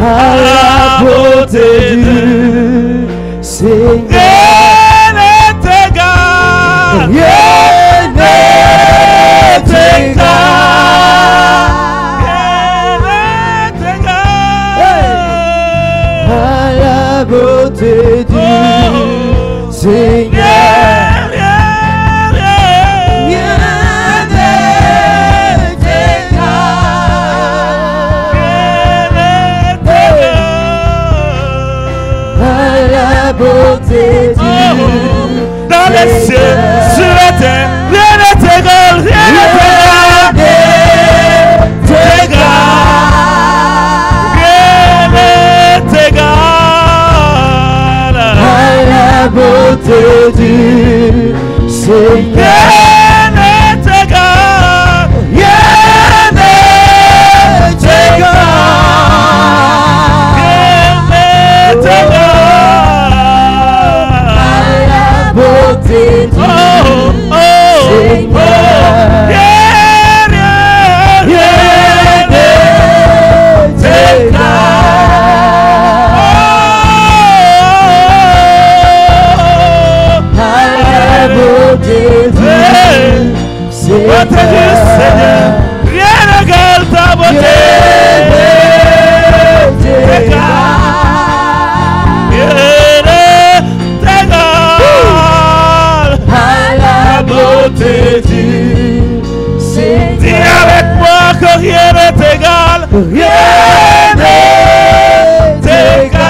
À la beauté du Seigneur. Rien n'est égal. Rien n'est égal. Rien n'est égal. À la beauté du Seigneur. Beauté du dans les cieux, sur la terre, rien n'est égal, rien n'est égal, à la beauté du Seigneur. Rien n'est égal, rien n'est égal. Beauté du Seigneur. Rien n'égale ta beauté. Dis avec moi que rien n'est égal. Rien n'est égal.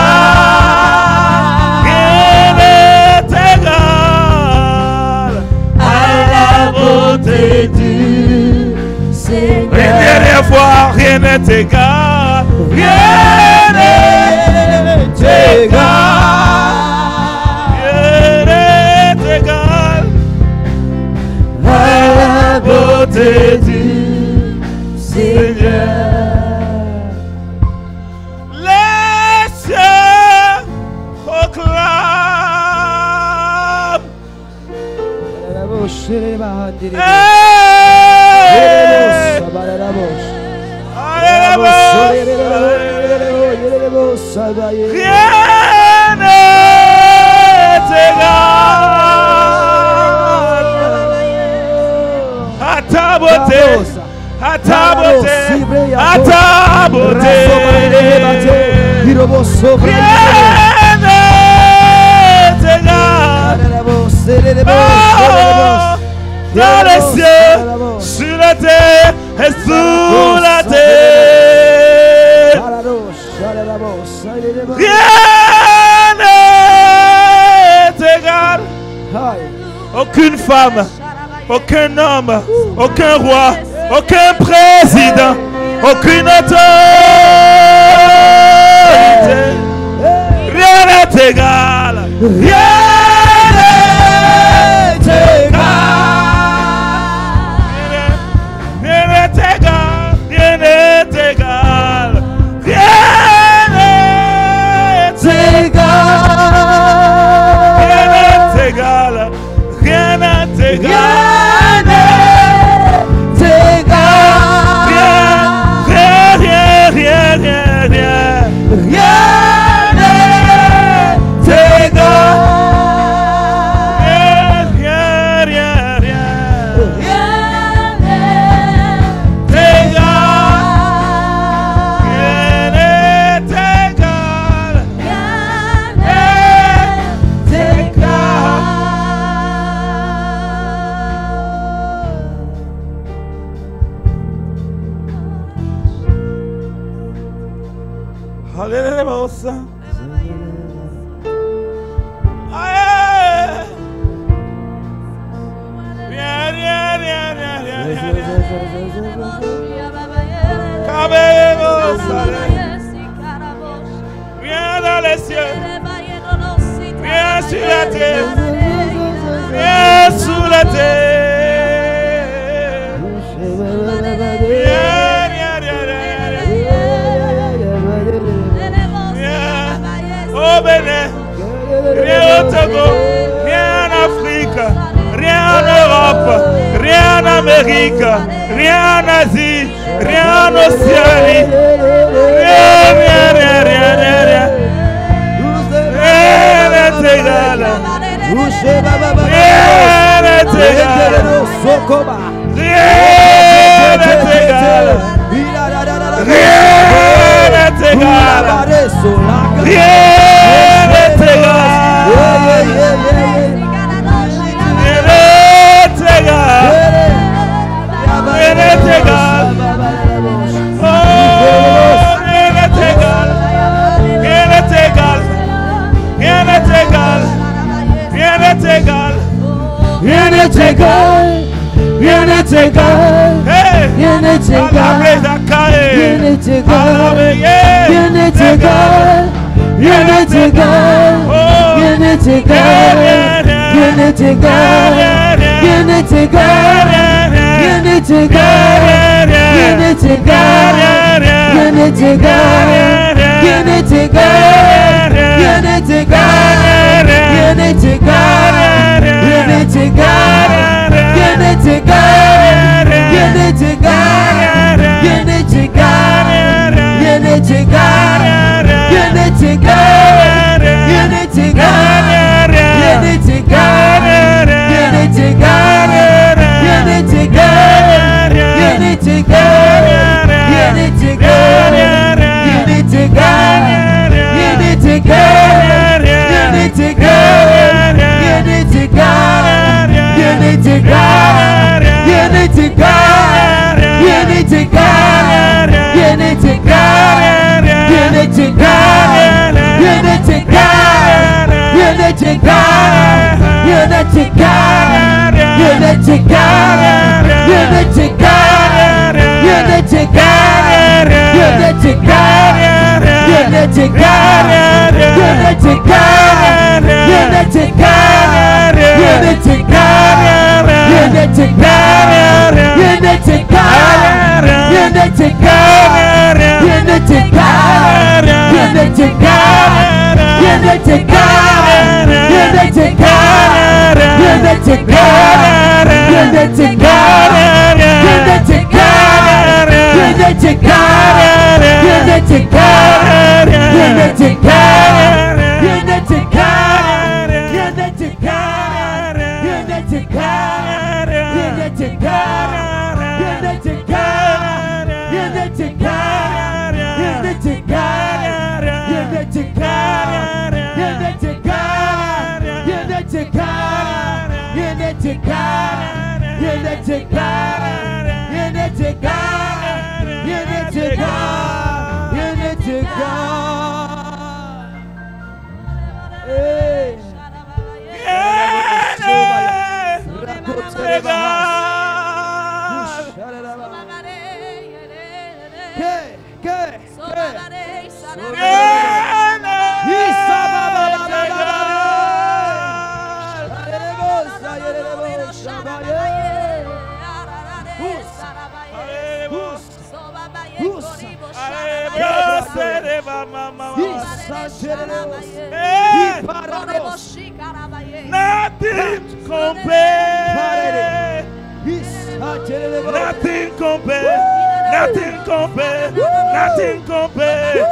Rien n'est égal à la beauté du Seigneur. Une dernière fois, rien n'est égal. Rien n'est égal. Rien n'est égal à la beauté du Seigneur. Les cieux proclament. Rien n'est égal à ta beauté, à ta beauté, à ta beauté. Rien n'est égal. Dans les cieux, sur la terre et sous la terre. Rien n'est égal. Aucune femme, aucun homme, aucun roi, aucun président, aucune autorité. Rien n'est égal. Rien n'est égal. Rien n'est égal. Rien n'est égal. Rien n'est égal. Rien n'est égal. Viens dans les cieux, viens sur la terre, viens sous la terre. Viens au Bénin, viens au Togo, viens en Afrique, viens en Europe, viens en Amérique, rien en Asie, rien en Océanie. Rien, rien, rien, rien, rien, rien. Rien n'est égal. Rien n'est égal. Rien n'est égal. Rien n'est égal. Rien n'est égal. Rien n'est égal, rien n'est égal, rien n'est égal, rien n'est égal, rien n'est égal, rien n'est égal, rien n'est égal, rien n'est égal, rien n'est égal, rien n'est égal, rien n'est égal, rien n'est égal, rien n'est égal, rien n'est égal, rien n'est égal. Rien n'est égal, rien n'est égal, rien n'est égal, rien n'est égal, rien n'est égal, rien n'est égal, rien n'est égal, rien n'est égal, rien n'est égal, rien n'est égal, rien n'est égal, rien n'est égal, rien n'est égal, rien n'est égal, rien n'est égal. Rien n'est égal, rien n'est égal, rien n'est égal, rien n'est égal, rien n'est égal, rien n'est égal, rien n'est égal, rien n'est égal, rien n'est égal, rien n'est égal, rien n'est égal, rien n'est égal, rien n'est égal, rien n'est égal, rien n'est égal, rien n'est égal. Rien n'est égal, rien n'est égal, rien n'est égal, rien n'est égal, rien n'est égal, rien n'est égal, rien n'est égal, rien n'est égal, rien n'est égal, rien n'est égal, rien n'est égal, rien n'est égal, rien n'est égal, rien n'est égal, rien n'est égal. Nothing compares. Nothing compares. Nothing compares.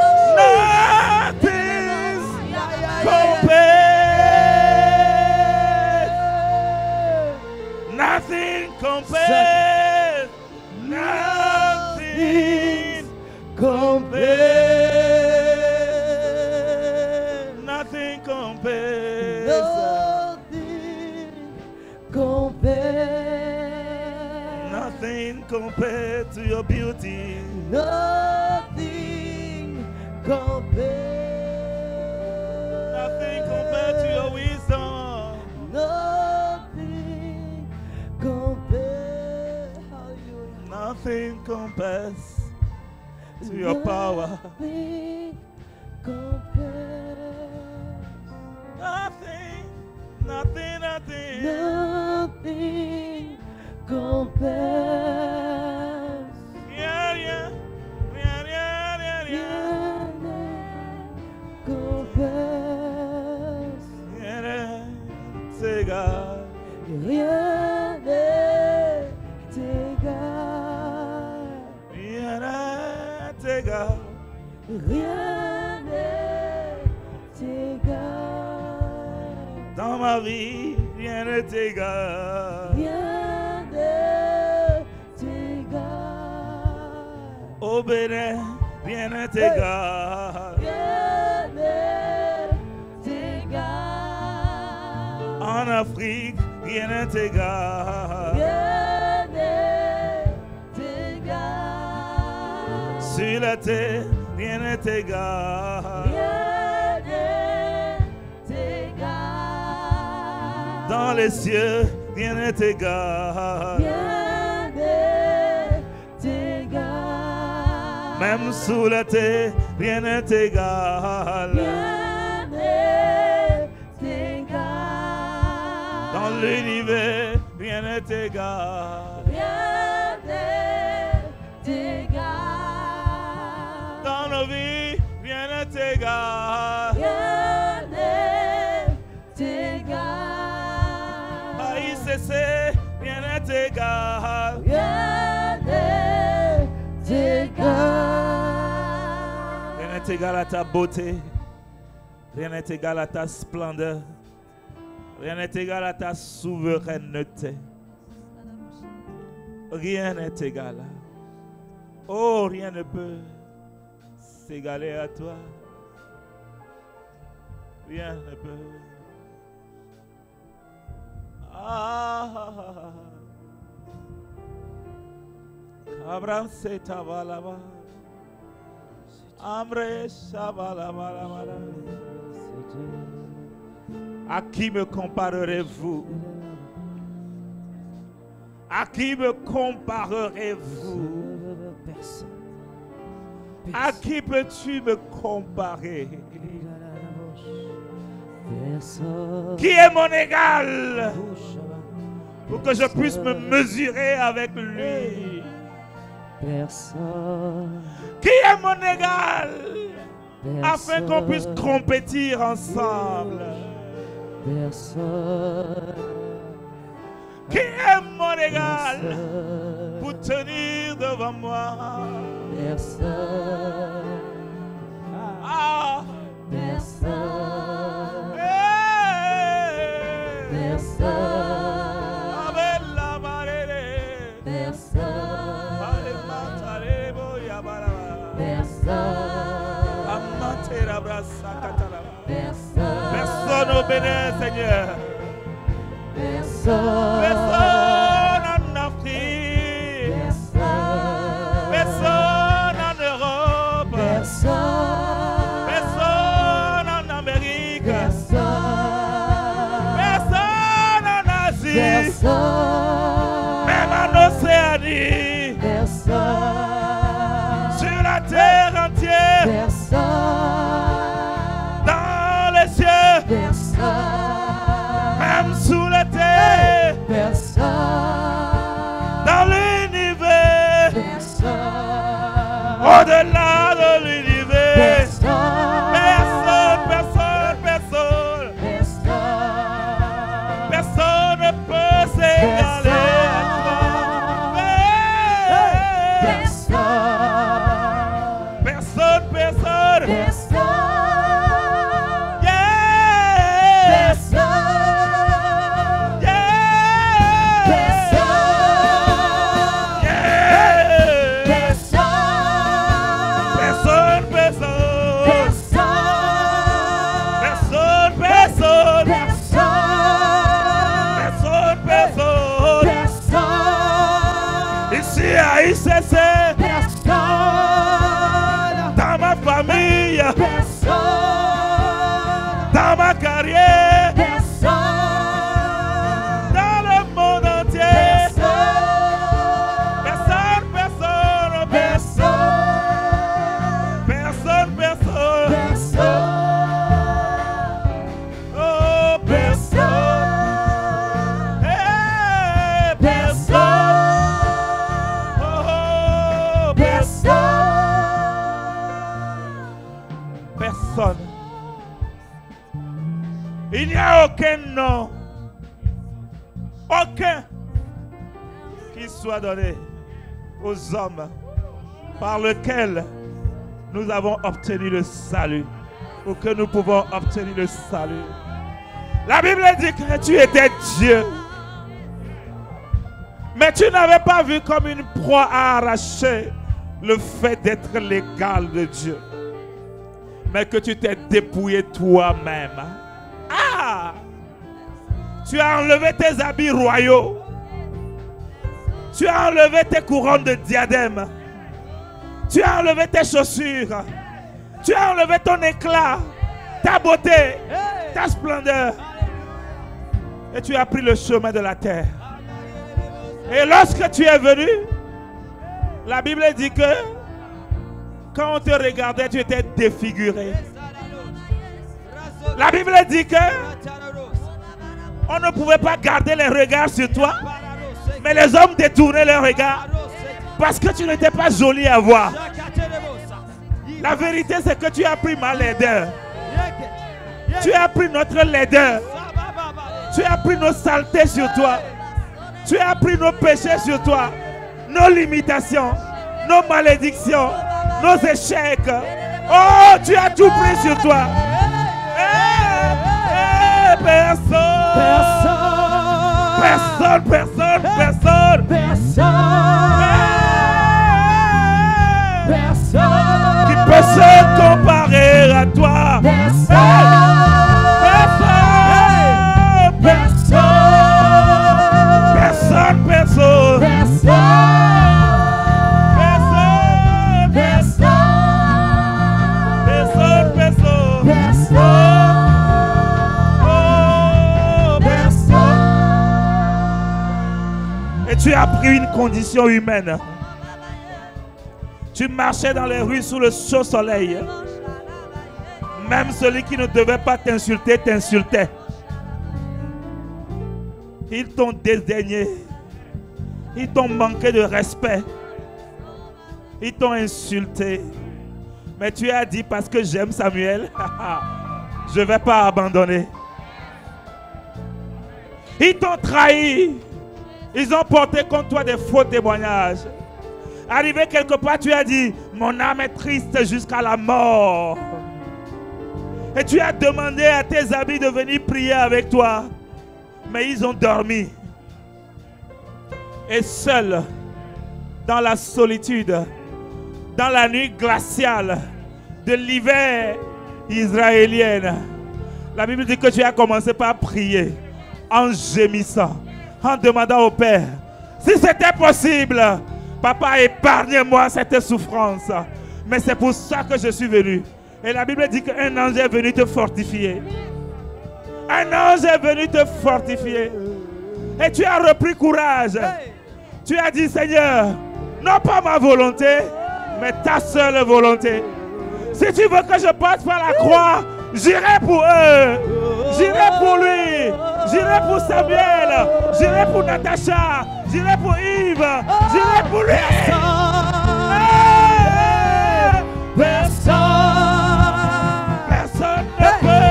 Nothing compares. Nothing compares. Nothing compares. Nothing compares. Nothing compares. Nothing compared to your beauty. Nothing compares. Nothing compared to your wisdom. Nothing compares. Hallelujah. Nothing compares to your power. Nothing compares. Nothing, nothing, nothing. Nothing compares. Yeah, yeah, yeah, yeah, yeah, yeah. Compares. Yeah, say God. Rien n'est Rien n'est égal. Dans ma vie, rien n'est égal. Rien n'est égal. Au Bénin, rien n'est égal. Rien n'est égal. En Afrique, rien n'est égal. Rien n'est égal. Sur la terre, rien n'est égal. Rien n'est égal. Dans les cieux, rien n'est égal. Rien n'est égal. Même sous la terre, rien n'est égal. Rien n'est égal. Dans l'univers, rien n'est égal. Rien n'est égal. Dans nos vies, rien n'est égal. Rien n'est égal. À ICC, rien n'est égal. Rien n'est égal. Rien n'est égal à ta beauté. Rien n'est égal à ta splendeur. Rien n'est égal à ta souveraineté. Rien n'est égal. Oh, rien ne peut s'égaler à toi. Rien ne peut. Ah, Abraham se tabalaba. Amre shabalaba. À qui me comparerez-vous? À qui me comparerez-vous? À qui peux-tu me comparer? Qui est mon égal pour que je puisse me mesurer avec lui? Qui est mon égal afin qu'on puisse compétir ensemble? Qui est mon égal pour tenir devant moi? Ah, personne au Bénin, Seigneur. Personne en Afrique. Personne en Europe. Personne en Amérique. Personne en Asie. Même en Océanie. Sur la terre entière. Dans les cieux. Même sous la terre. Dans l'univers. Au-delà de l'univers. Personne ne peut s'égaler à toi. Personne. Ici à ICC, dans ma famille, dans ma carrière, dans le monde entier, personne. Oh, personne. Personne. Il n'y a aucun nom, aucun qui soit donné aux hommes par lequel nous avons obtenu le salut. Pour que nous pouvons obtenir le salut. La Bible dit que tu étais Dieu. Mais tu n'avais pas vu comme une proie à arracher le fait d'être l'égal de Dieu. Mais que tu t'es dépouillé toi-même. Ah! Tu as enlevé tes habits royaux. Tu as enlevé tes couronnes de diadème. Tu as enlevé tes chaussures. Tu as enlevé ton éclat, ta beauté, ta splendeur. Et tu as pris le chemin de la terre. Et lorsque tu es venu, la Bible dit que quand on te regardait, tu étais défiguré. La Bible dit que on ne pouvait pas garder les regards sur toi, mais les hommes détournaient leurs regards parce que tu n'étais pas joli à voir. La vérité, c'est que tu as pris ma laideur. Tu as pris notre laideur. Tu as pris nos saletés sur toi. Tu as pris nos péchés sur toi. Nos limitations, nos malédictions, nos échecs. Oh, tu as tout pris sur toi. Personne qui peut se comparer à toi. Et tu as pris une condition humaine. Tu marchais dans les rues sous le chaud soleil. Même celui qui ne devait pas t'insulter, t'insultait. Ils t'ont dédaigné. Ils t'ont manqué de respect. Ils t'ont insulté. Mais tu as dit, parce que j'aime Samuel, je ne vais pas abandonner. Ils t'ont trahi. Ils ont porté contre toi des faux témoignages. Arrivé quelque part, tu as dit, mon âme est triste jusqu'à la mort. Et tu as demandé à tes amis de venir prier avec toi. Mais ils ont dormi. Et seul, dans la solitude, dans la nuit glaciale de l'hiver israélienne, la Bible dit que tu as commencé par prier en gémissant, en demandant au Père, si c'était possible, papa, épargne-moi cette souffrance. Mais c'est pour ça que je suis venu. Et la Bible dit qu'un ange est venu te fortifier. Un ange est venu te fortifier. Et tu as repris courage. Tu as dit, Seigneur, non pas ma volonté, mais ta seule volonté. Si tu veux que je passe par la croix, j'irai pour eux. J'irai pour lui. J'irai pour Samuel. J'irai pour Natacha. J'irai pour Yves. J'irai pour lui. Personne ne peut.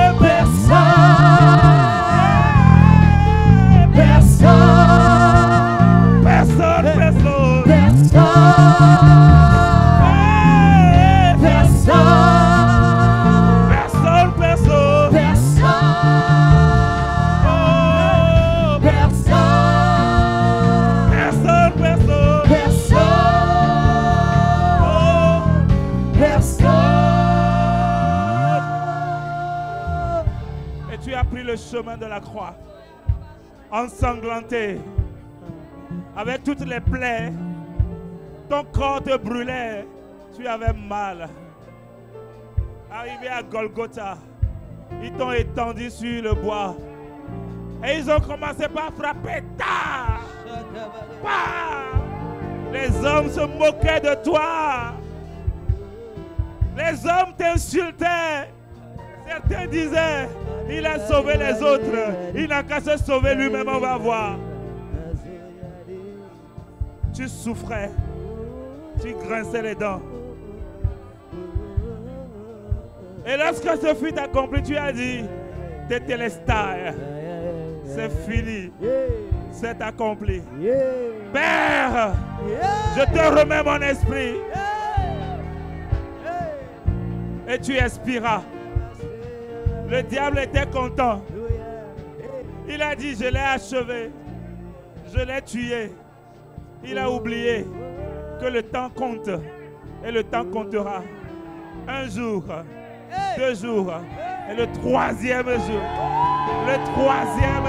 Le chemin de la croix, ensanglanté, avec toutes les plaies, ton corps te brûlait, tu avais mal. Arrivé à Golgotha, ils t'ont étendu sur le bois et ils ont commencé par frapper. Les hommes se moquaient de toi, les hommes t'insultaient. Certains disaient, il a sauvé les autres, il n'a qu'à se sauver lui-même, on va voir. Tu souffrais, tu grinçais les dents. Et lorsque ce fut accompli, tu as dit, Tétélestai, c'est fini, c'est accompli. Père, je te remets mon esprit. Et tu expiras. Le diable était content. Il a dit, je l'ai achevé. Je l'ai tué. Il a oublié que le temps compte. Et le temps comptera. Un jour, 2 jours. Et le 3e jour. Le 3e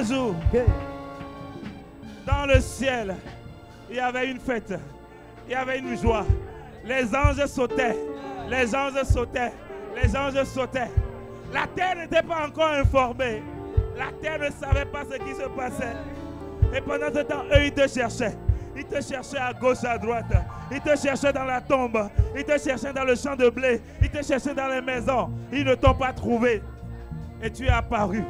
jour. Dans le ciel, il y avait une fête, il y avait une joie. Les anges sautaient, les anges sautaient, les anges sautaient. La terre n'était pas encore informée. La terre ne savait pas ce qui se passait. Et pendant ce temps, eux, ils te cherchaient. Ils te cherchaient à gauche, à droite. Ils te cherchaient dans la tombe. Ils te cherchaient dans le champ de blé. Ils te cherchaient dans les maisons. Ils ne t'ont pas trouvé. Et tu es apparu.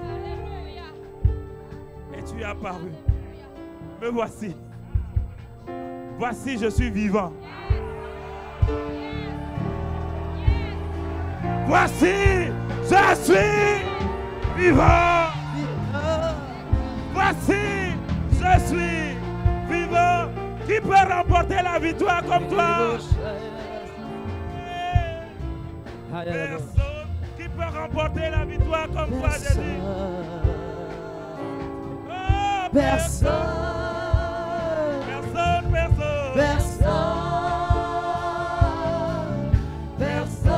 Et tu es apparu. Me voici. Voici, je suis vivant. Voici, je suis vivant. Voici, je suis vivant. Qui peut remporter la victoire comme toi? Personne. Qui peut remporter la victoire comme toi, Jésus? Oh, personne. Personne, personne. Personne. Personne.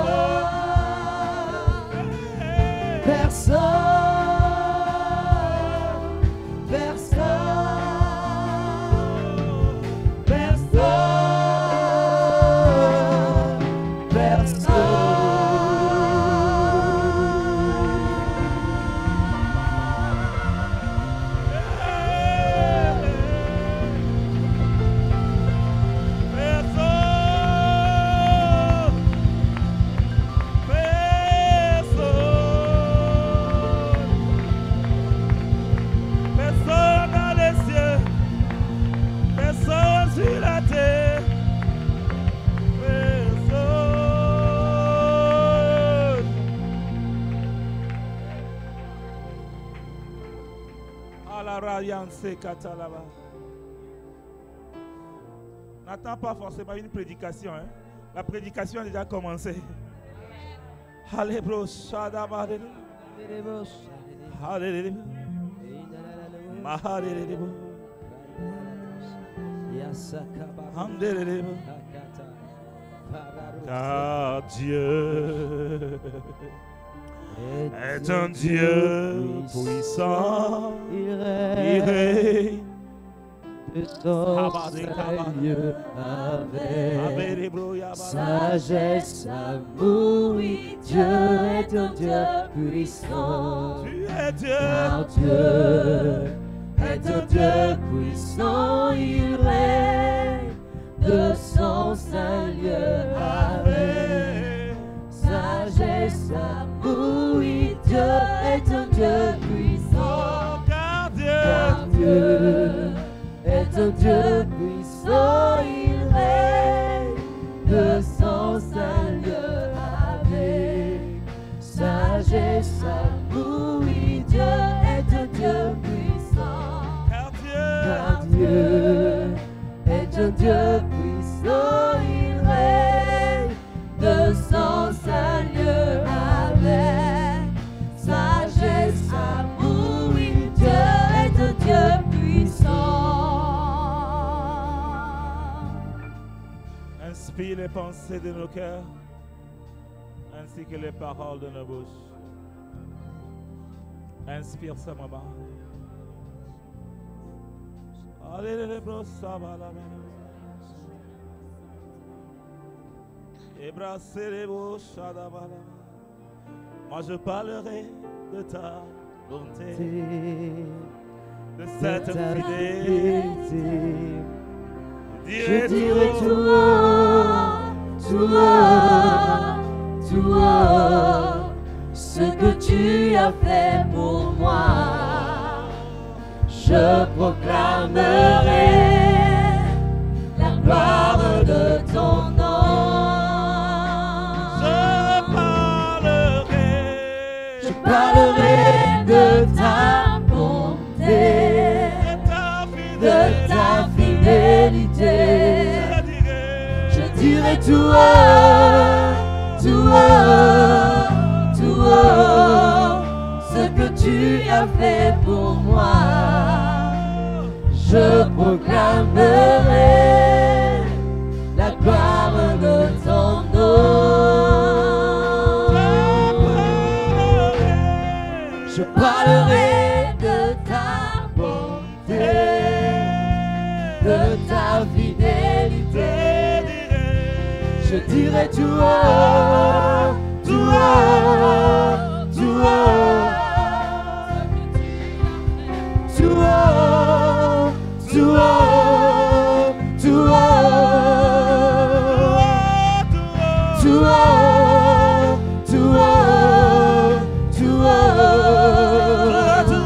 N'attends pas forcément une prédication. Hein? La prédication a déjà commencé. Alléluia. Car Dieu est un Dieu puissant, il règne de son Seigneur avec sagesse, amour. Oui, Dieu est un Dieu puissant. Tu es Dieu. Car Dieu est un Dieu puissant, il règne de son Seigneur avec sagesse, amour. Oui, Dieu est un Dieu puissant. Car Dieu est un Dieu puissant, il règne de son Seigneur avec sagesse, amour. Oui, Dieu est un Dieu puissant. Car Dieu est un Dieu puissant. Inspire les pensées de nos cœurs, ainsi que les paroles de nos bouches. Inspire ça, maman. Alléluia. Moi je parlerai de ta bonté, de cette fidélité. Je dirai tout haut, tout haut, tout haut, ce que tu as fait pour moi. Je proclamerai la gloire de ton nom. Je parlerai de ta bonté, de ta fidélité. Je dirai tout haut, tout haut, tout haut, ce que tu as fait pour moi. Je proclamerai la gloire de ton nom. Je parlerai de ta bonté, de ta fidélité. Je dirai tout haut, tout haut, tout haut, tout haut, tout haut, tout haut, tout haut, tout haut, tout haut, tout haut, tout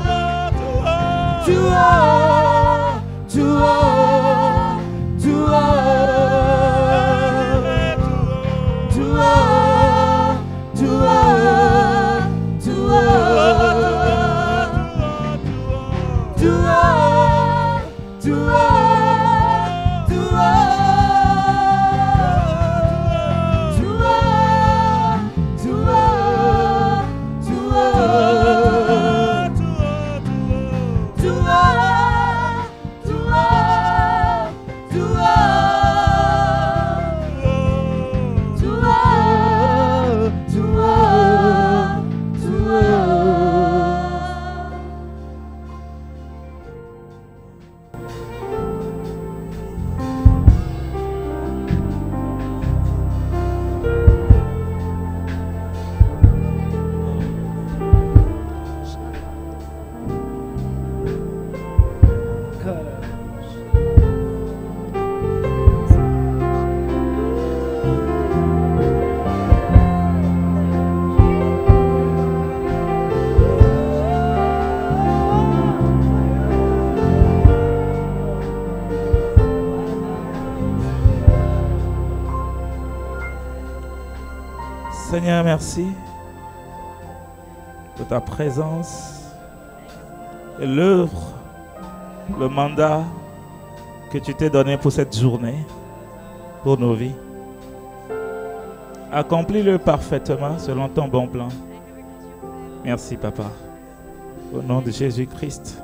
Seigneur, merci de ta présence et l'œuvre, le mandat que tu t'es donné pour cette journée, pour nos vies. Accomplis-le parfaitement selon ton bon plan. Merci, Papa. Au nom de Jésus-Christ,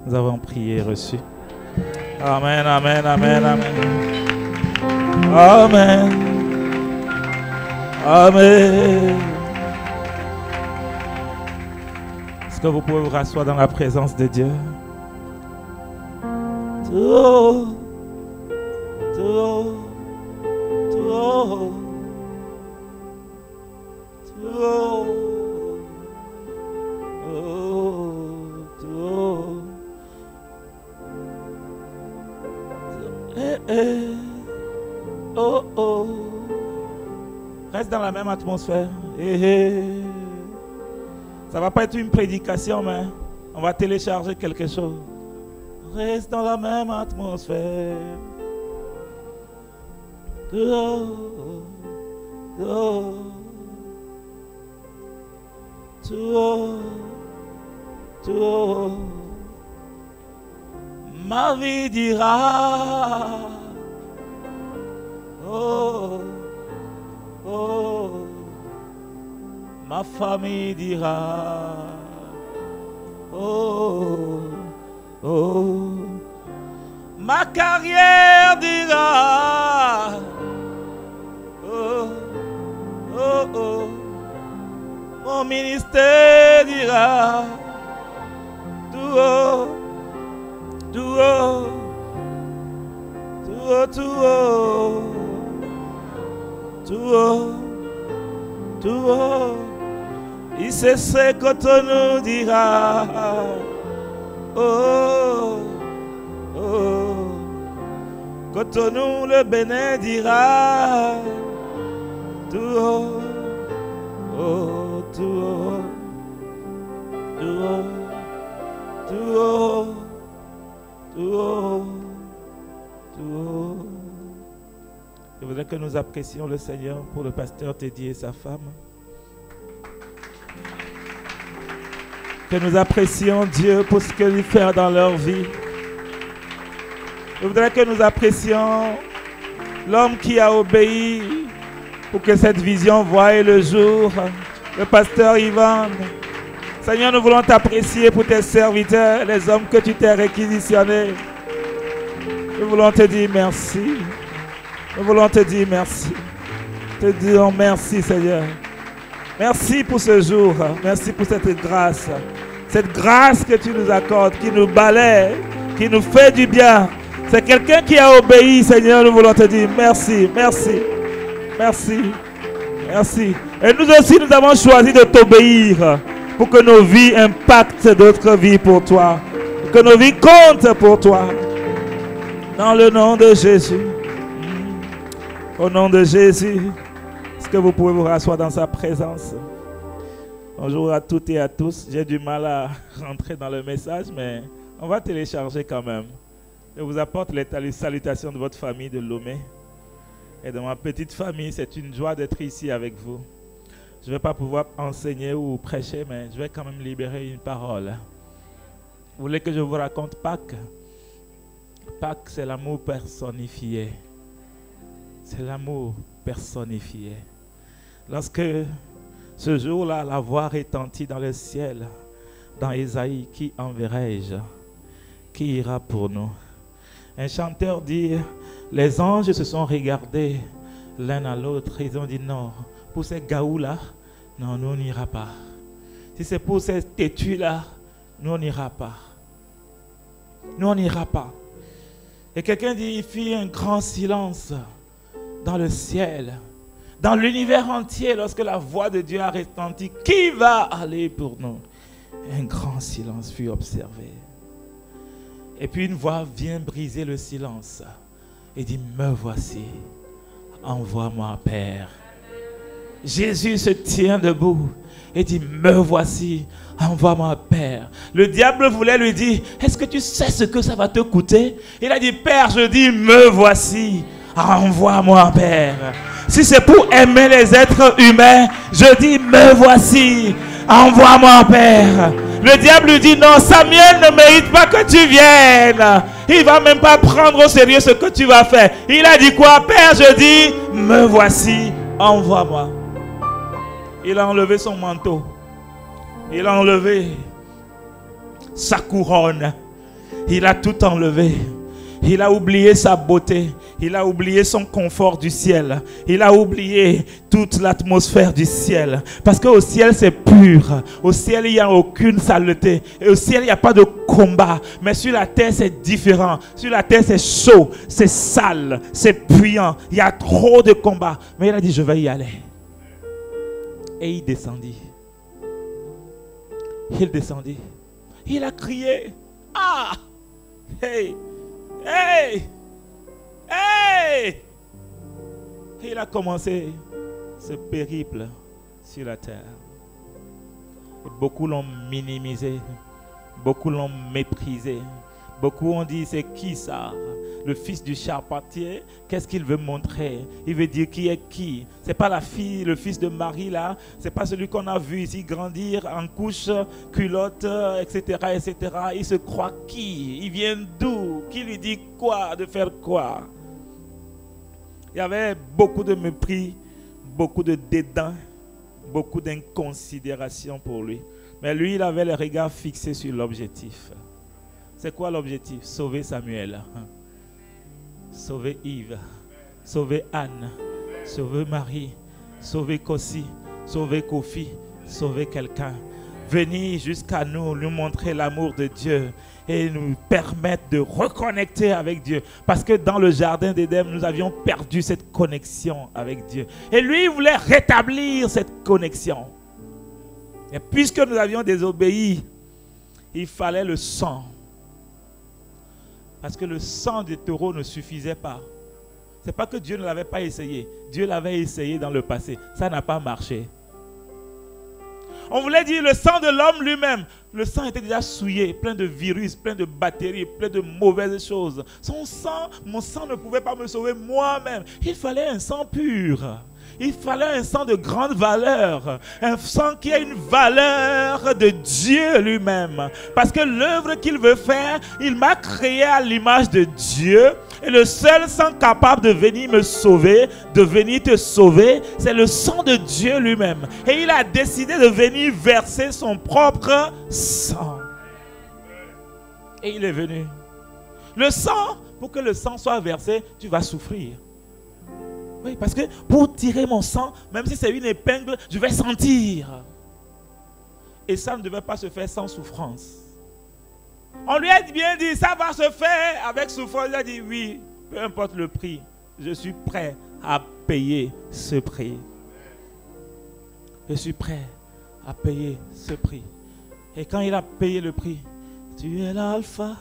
nous avons prié et reçu. Amen, amen, amen, amen. Amen. Amen. Est-ce que vous pouvez vous rasseoir dans la présence de Dieu? Tout haut, tout haut, tout haut, tout haut, tout haut. Oh, oh. Reste dans la même atmosphère. Ça va pas être une prédication, mais on va télécharger quelque chose. Reste dans la même atmosphère. Tout haut. Ma vie dira. Oh. Oh, ma famille dira, oh, oh, ma carrière dira, mon ministère dira tout haut, tout haut, tout haut, tout haut, tout haut, tout haut. Il sait ce que nous dira. Oh, oh, Cotonou le bénédira. Tout haut, oh, tout haut, tout haut, tout haut, tout haut, tout haut. Je voudrais que nous apprécions le Seigneur pour le pasteur Teddy et sa femme. Que nous apprécions Dieu pour ce qu'il fait dans leur vie. Je voudrais que nous apprécions l'homme qui a obéi pour que cette vision voie le jour. Le pasteur Ivan. Seigneur, nous voulons t'apprécier pour tes serviteurs, les hommes que tu t'es réquisitionnés. Nous voulons te dire merci. Nous voulons te dire merci. Te disons merci, Seigneur. Merci pour ce jour. Merci pour cette grâce. Cette grâce que tu nous accordes, qui nous balaie, qui nous fait du bien. C'est quelqu'un qui a obéi, Seigneur. Nous voulons te dire merci, merci, merci, merci. Et nous aussi, nous avons choisi de t'obéir pour que nos vies impactent d'autres vies pour toi. Pour que nos vies comptent pour toi. Dans le nom de Jésus. Au nom de Jésus. Est-ce que vous pouvez vous rasseoir dans sa présence? Bonjour à toutes et à tous. J'ai du mal à rentrer dans le message, mais on va télécharger quand même. Je vous apporte les salutations de votre famille de Lomé. Et de ma petite famille, c'est une joie d'être ici avec vous. Je ne vais pas pouvoir enseigner ou prêcher, mais je vais quand même libérer une parole. Vous voulez que je vous raconte Pâques? Pâques, c'est l'amour personnifié. C'est l'amour personnifié. Lorsque ce jour-là, la voix retentit dans le ciel, dans Ésaïe, qui enverrai-je? Qui ira pour nous? Un chanteur dit, les anges se sont regardés l'un à l'autre. Ils ont dit non, pour ces gaous-là, non, nous on n'ira pas. Si c'est pour ces têtus-là, nous on n'ira pas. Nous on n'ira pas. Et quelqu'un dit, il fit un grand silence dans le ciel, dans l'univers entier, lorsque la voix de Dieu a retenti. Qui va aller pour nous? Un grand silence fut observé. Et puis une voix vient briser le silence et dit, me voici, envoie-moi, Père. Jésus se tient debout et dit, me voici, envoie-moi, Père. Le diable voulait lui dire, est-ce que tu sais ce que ça va te coûter? Il a dit, Père, je dis, me voici, envoie-moi, Père. Si c'est pour aimer les êtres humains, je dis, me voici, envoie-moi, Père. Le diable lui dit, non, Samuel ne mérite pas que tu viennes. Il ne va même pas prendre au sérieux ce que tu vas faire. Il a dit quoi? Père, je dis, me voici, envoie-moi. Il a enlevé son manteau. Il a enlevé sa couronne. Il a tout enlevé. Il a oublié sa beauté. Il a oublié son confort du ciel. Il a oublié toute l'atmosphère du ciel. Parce qu'au ciel, c'est pur. Au ciel, il n'y a aucune saleté. Et au ciel, il n'y a pas de combat. Mais sur la terre, c'est différent. Sur la terre, c'est chaud, c'est sale, c'est puant. Il y a trop de combats. Mais il a dit, je vais y aller. Et il descendit. Il descendit. Il a crié. Ah! Hey! Hey! Hey! Il a commencé ce périple sur la terre. Et beaucoup l'ont minimisé. Beaucoup l'ont méprisé. Beaucoup ont dit, c'est qui ça? Le fils du charpentier, qu'est-ce qu'il veut montrer? Il veut dire qui est qui? C'est pas la fille, le fils de Marie là. C'est pas celui qu'on a vu ici grandir en couche, culotte, etc., etc. Il se croit qui? Il vient d'où? Qui lui dit quoi? De faire quoi? Il y avait beaucoup de mépris, beaucoup de dédain, beaucoup d'inconsidération pour lui. Mais lui, il avait le regard fixé sur l'objectif. C'est quoi l'objectif? Sauver Samuel. Sauver Yves, sauver Anne, sauver Marie, sauver Kossi, sauver Kofi, sauver quelqu'un. Venir jusqu'à nous, nous montrer l'amour de Dieu et nous permettre de reconnecter avec Dieu. Parce que dans le jardin d'Éden, nous avions perdu cette connexion avec Dieu. Et lui, il voulait rétablir cette connexion. Et puisque nous avions désobéi, il fallait le sang. Parce que le sang des taureaux ne suffisait pas. Ce n'est pas que Dieu ne l'avait pas essayé. Dieu l'avait essayé dans le passé. Ça n'a pas marché. On voulait dire le sang de l'homme lui-même. Le sang était déjà souillé, plein de virus, plein de bactéries, plein de mauvaises choses. Son sang, mon sang ne pouvait pas me sauver moi-même. Il fallait un sang pur. Il fallait un sang de grande valeur, un sang qui a une valeur de Dieu lui-même. Parce que l'œuvre qu'il veut faire, il m'a créé à l'image de Dieu. Et le seul sang capable de venir me sauver, de venir te sauver, c'est le sang de Dieu lui-même. Et il a décidé de venir verser son propre sang. Et il est venu. Le sang, pour que le sang soit versé, tu vas souffrir. Oui, parce que pour tirer mon sang, même si c'est une épingle, je vais sentir. Et ça ne devait pas se faire sans souffrance. On lui a bien dit, ça va se faire avec souffrance. Il a dit, oui, peu importe le prix, je suis prêt à payer ce prix. Je suis prêt à payer ce prix. Et quand il a payé le prix, tu es l'alpha,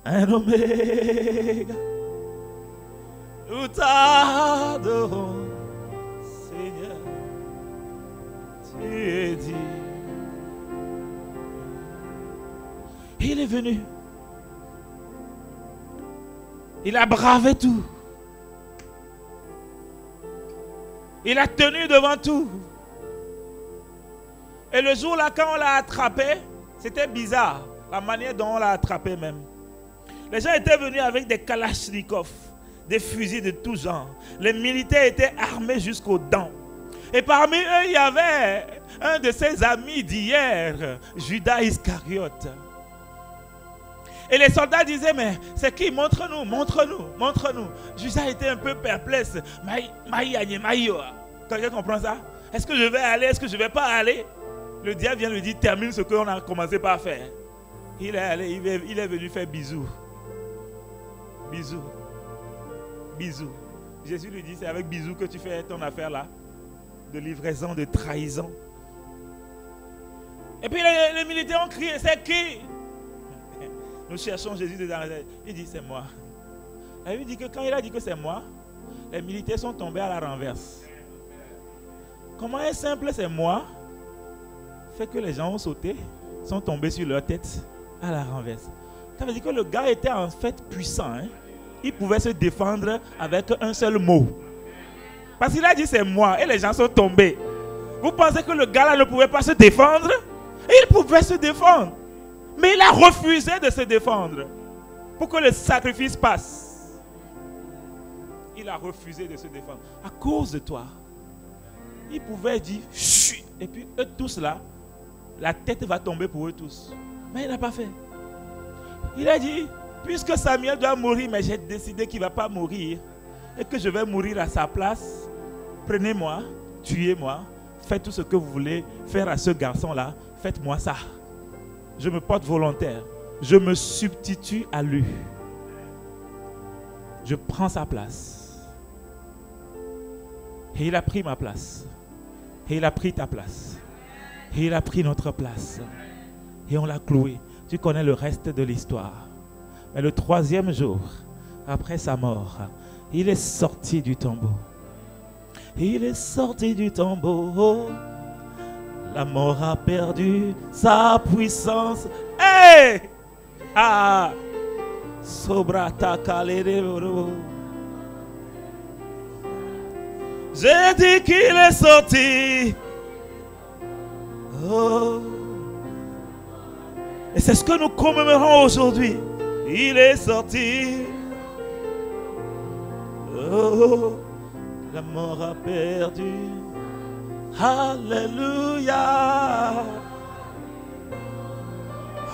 un oméga. Nous t'adorons, Seigneur, tu es dit. Il est venu. Il a bravé tout. Il a tenu devant tout. Et le jour là, quand on l'a attrapé, c'était bizarre, la manière dont on l'a attrapé même. Les gens étaient venus avec des kalachnikovs, des fusils de tout genre. Les militaires étaient armés jusqu'aux dents. Et parmi eux, il y avait un de ses amis d'hier, Judas Iscariote. Et les soldats disaient, mais c'est qui? Montre-nous, montre-nous, montre-nous. Judas était un peu perplexe. Quelqu'un comprend ça? Est-ce que je vais aller? Est-ce que je ne vais pas aller? Le diable vient lui dire, termine ce qu'on a commencé par faire. Il est allé, il est venu faire bisous. Bisous. Bisous. Jésus lui dit, c'est avec bisous que tu fais ton affaire là. De livraison, de trahison. Et puis les militaires ont crié, c'est qui? Nous cherchons Jésus de Nazareth. Il dit, c'est moi. Et il dit que quand il a dit que c'est moi, les militaires sont tombés à la renverse. Comment est simple, c'est moi, fait que les gens ont sauté, sont tombés sur leur tête à la renverse. Ça veut dire que le gars était en fait puissant. Hein? Il pouvait se défendre avec un seul mot. Parce qu'il a dit c'est moi et les gens sont tombés. Vous pensez que le gars là ne pouvait pas se défendre? Il pouvait se défendre. Mais il a refusé de se défendre pour que le sacrifice passe. Il a refusé de se défendre à cause de toi. Il pouvait dire chut, et puis eux tous là, la tête va tomber pour eux tous. Mais il n'a pas fait. Il a dit, puisque Samuel doit mourir, mais j'ai décidé qu'il ne va pas mourir et que je vais mourir à sa place, prenez-moi, tuez-moi, faites tout ce que vous voulez faire à ce garçon-là, faites-moi ça. Je me porte volontaire. Je me substitue à lui. Je prends sa place. Et il a pris ma place. Et il a pris ta place. Et il a pris notre place. Et on l'a cloué. Tu connais le reste de l'histoire. Mais le 3e jour, après sa mort, il est sorti du tombeau. Il est sorti du tombeau. La mort a perdu sa puissance. Hey! Ah! Sobrata kalero. J'ai dit qu'il est sorti. Oh. Et c'est ce que nous commémorons aujourd'hui. Il est sorti. Oh. La mort a perdu. Alléluia.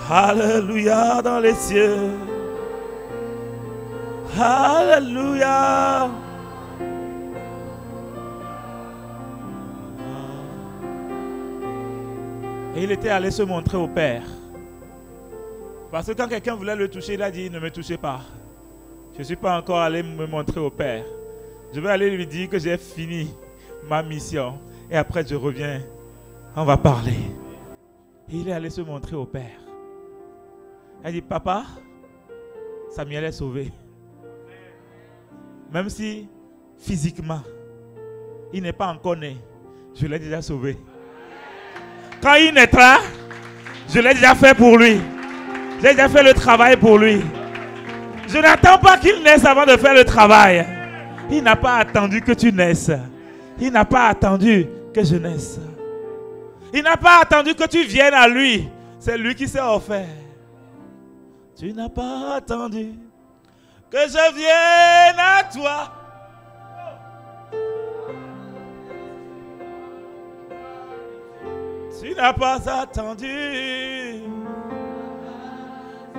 Alléluia dans les cieux. Alléluia. Et il était allé se montrer au Père. Parce que quand quelqu'un voulait le toucher, il a dit, ne me touchez pas. Je ne suis pas encore allé me montrer au Père. Je vais aller lui dire que j'ai fini ma mission. Et après je reviens. On va parler. Et il est allé se montrer au Père. Il a dit, papa, Samuel est sauvé. Même si physiquement, il n'est pas encore né, je l'ai déjà sauvé. Quand il naîtra, je l'ai déjà fait pour lui. J'ai déjà fait le travail pour lui. Je n'attends pas qu'il naisse avant de faire le travail. Il n'a pas attendu que tu naisses. Il n'a pas attendu que je naisse. Il n'a pas attendu que tu viennes à lui. C'est lui qui s'est offert. Tu n'as pas attendu que je vienne à toi. Tu n'as pas attendu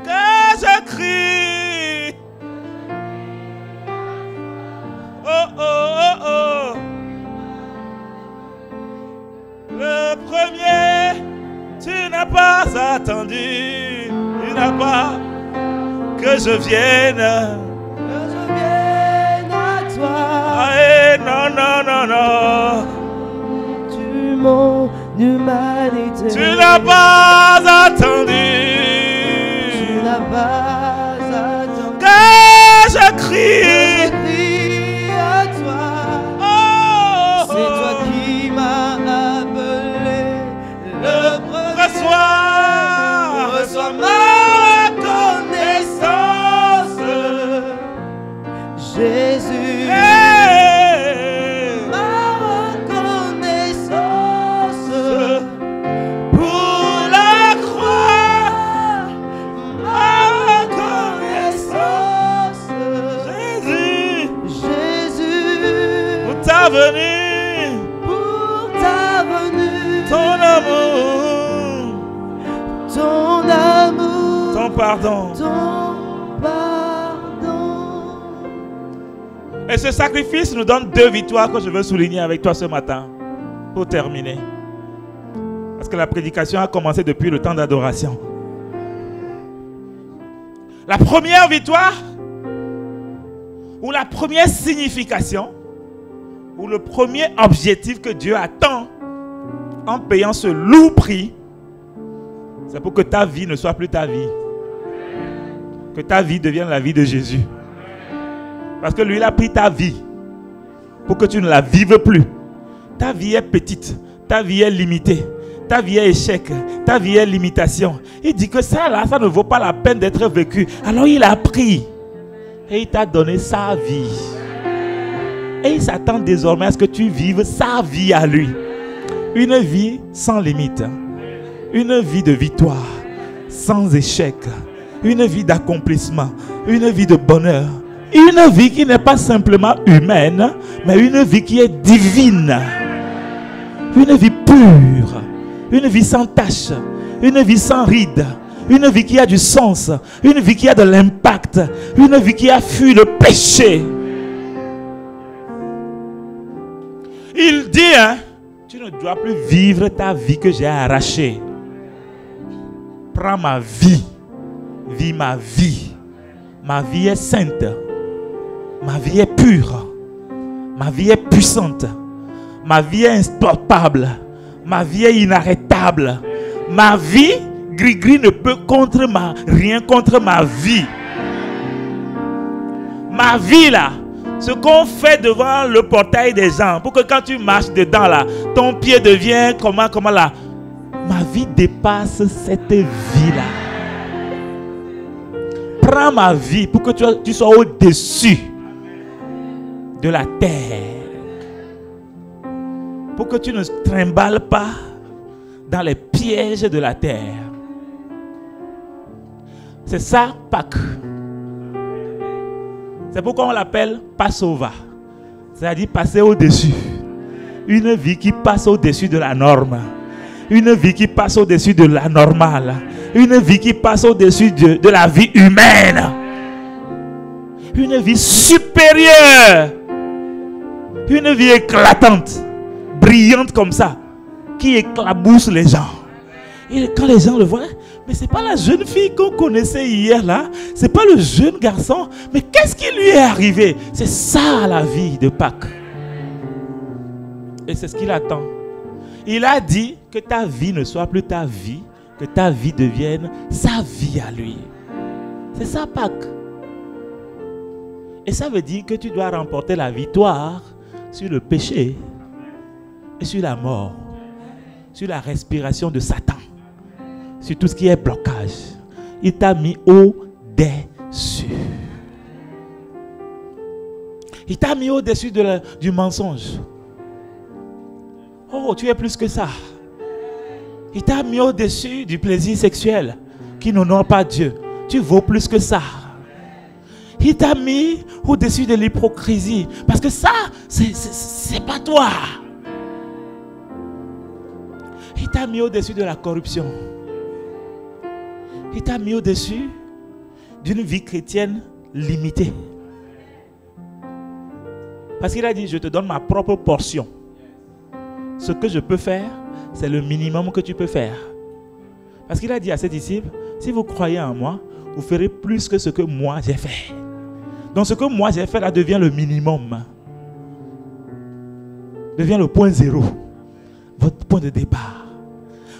que je crie. Oh, oh, oh, oh. Le premier, tu n'as pas attendu. Tu n'as pas que je vienne. Que je vienne à toi. Ah, non, non, non, non. Tu mon humanité. Tu n'as pas attendu. Tu n'as pas attendu. Que je crie. Je crie à toi. Oh, c'est toi qui m'as appelé. Le premier. Reçois ma reconnaissance. Jésus. Hey. Ma reconnaissance. Pour la croix. Ma reconnaissance. Jésus. Pour ta venue. Pour ta venue. Ton amour. Ton amour. Ton pardon. Ton pardon. Et ce sacrifice nous donne 2 victoires que je veux souligner avec toi ce matin. Pour terminer. Parce que la prédication a commencé depuis le temps d'adoration. La première victoire, ou la première signification, ou le premier objectif que Dieu attend en payant ce lourd prix, c'est pour que ta vie ne soit plus ta vie. Que ta vie devienne la vie de Jésus. Parce que lui, il a pris ta vie pour que tu ne la vives plus. Ta vie est petite, ta vie est limitée, ta vie est échec, ta vie est limitation. Il dit que ça là, ça ne vaut pas la peine d'être vécu. Alors il a pris et il t'a donné sa vie. Et il s'attend désormais à ce que tu vives sa vie à lui. Une vie sans limite. Une vie de victoire, sans échec. Une vie d'accomplissement. Une vie de bonheur. Une vie qui n'est pas simplement humaine, mais une vie qui est divine. Une vie pure. Une vie sans tache. Une vie sans rides. Une vie qui a du sens. Une vie qui a de l'impact. Une vie qui a fui le péché. Il dit, hein, tu ne dois plus vivre ta vie que j'ai arrachée. Prends ma vie. Vis ma vie. Ma vie est sainte. Ma vie est pure. Ma vie est puissante. Ma vie est instoppable. Ma vie est inarrêtable. Ma vie, gris-gris ne peut rien contre ma vie. Ma vie là, ce qu'on fait devant le portail des gens, pour que quand tu marches dedans là, ton pied devient comment là. Ma vie dépasse cette vie là. Prends ma vie pour que tu sois au-dessus de la terre. Pour que tu ne trimballes pas dans les pièges de la terre. C'est ça, Pâques. C'est pourquoi on l'appelle Passover. C'est-à-dire passer au-dessus. Une vie qui passe au-dessus de la norme. Une vie qui passe au-dessus de la normale. Une vie qui passe au-dessus de la vie humaine. Une vie supérieure. Une vie éclatante. Brillante comme ça. Qui éclabousse les gens. Et quand les gens le voient, mais c'est pas la jeune fille qu'on connaissait hier là, c'est pas le jeune garçon, mais qu'est-ce qui lui est arrivé? C'est ça la vie de Pâques. Et c'est ce qu'il attend. Il a dit que ta vie ne soit plus ta vie, que ta vie devienne sa vie à lui. C'est ça Pâques. Et ça veut dire que tu dois remporter la victoire sur le péché et sur la mort, sur la respiration de Satan, sur tout ce qui est blocage. Il t'a mis au-dessus. Il t'a mis au-dessus du mensonge. Oh, tu es plus que ça. Il t'a mis au-dessus du plaisir sexuel qui n'honore pas Dieu. Tu vaux plus que ça. Il t'a mis au-dessus de l'hypocrisie. Parce que ça, c'est pas toi. Il t'a mis au-dessus de la corruption. Il t'a mis au-dessus d'une vie chrétienne limitée. Parce qu'il a dit, je te donne ma propre portion. Ce que je peux faire, c'est le minimum que tu peux faire. Parce qu'il a dit à ses disciples, si vous croyez en moi, vous ferez plus que ce que moi j'ai fait. Donc ce que moi j'ai fait là devient le minimum. Devient le point zéro. Votre point de départ.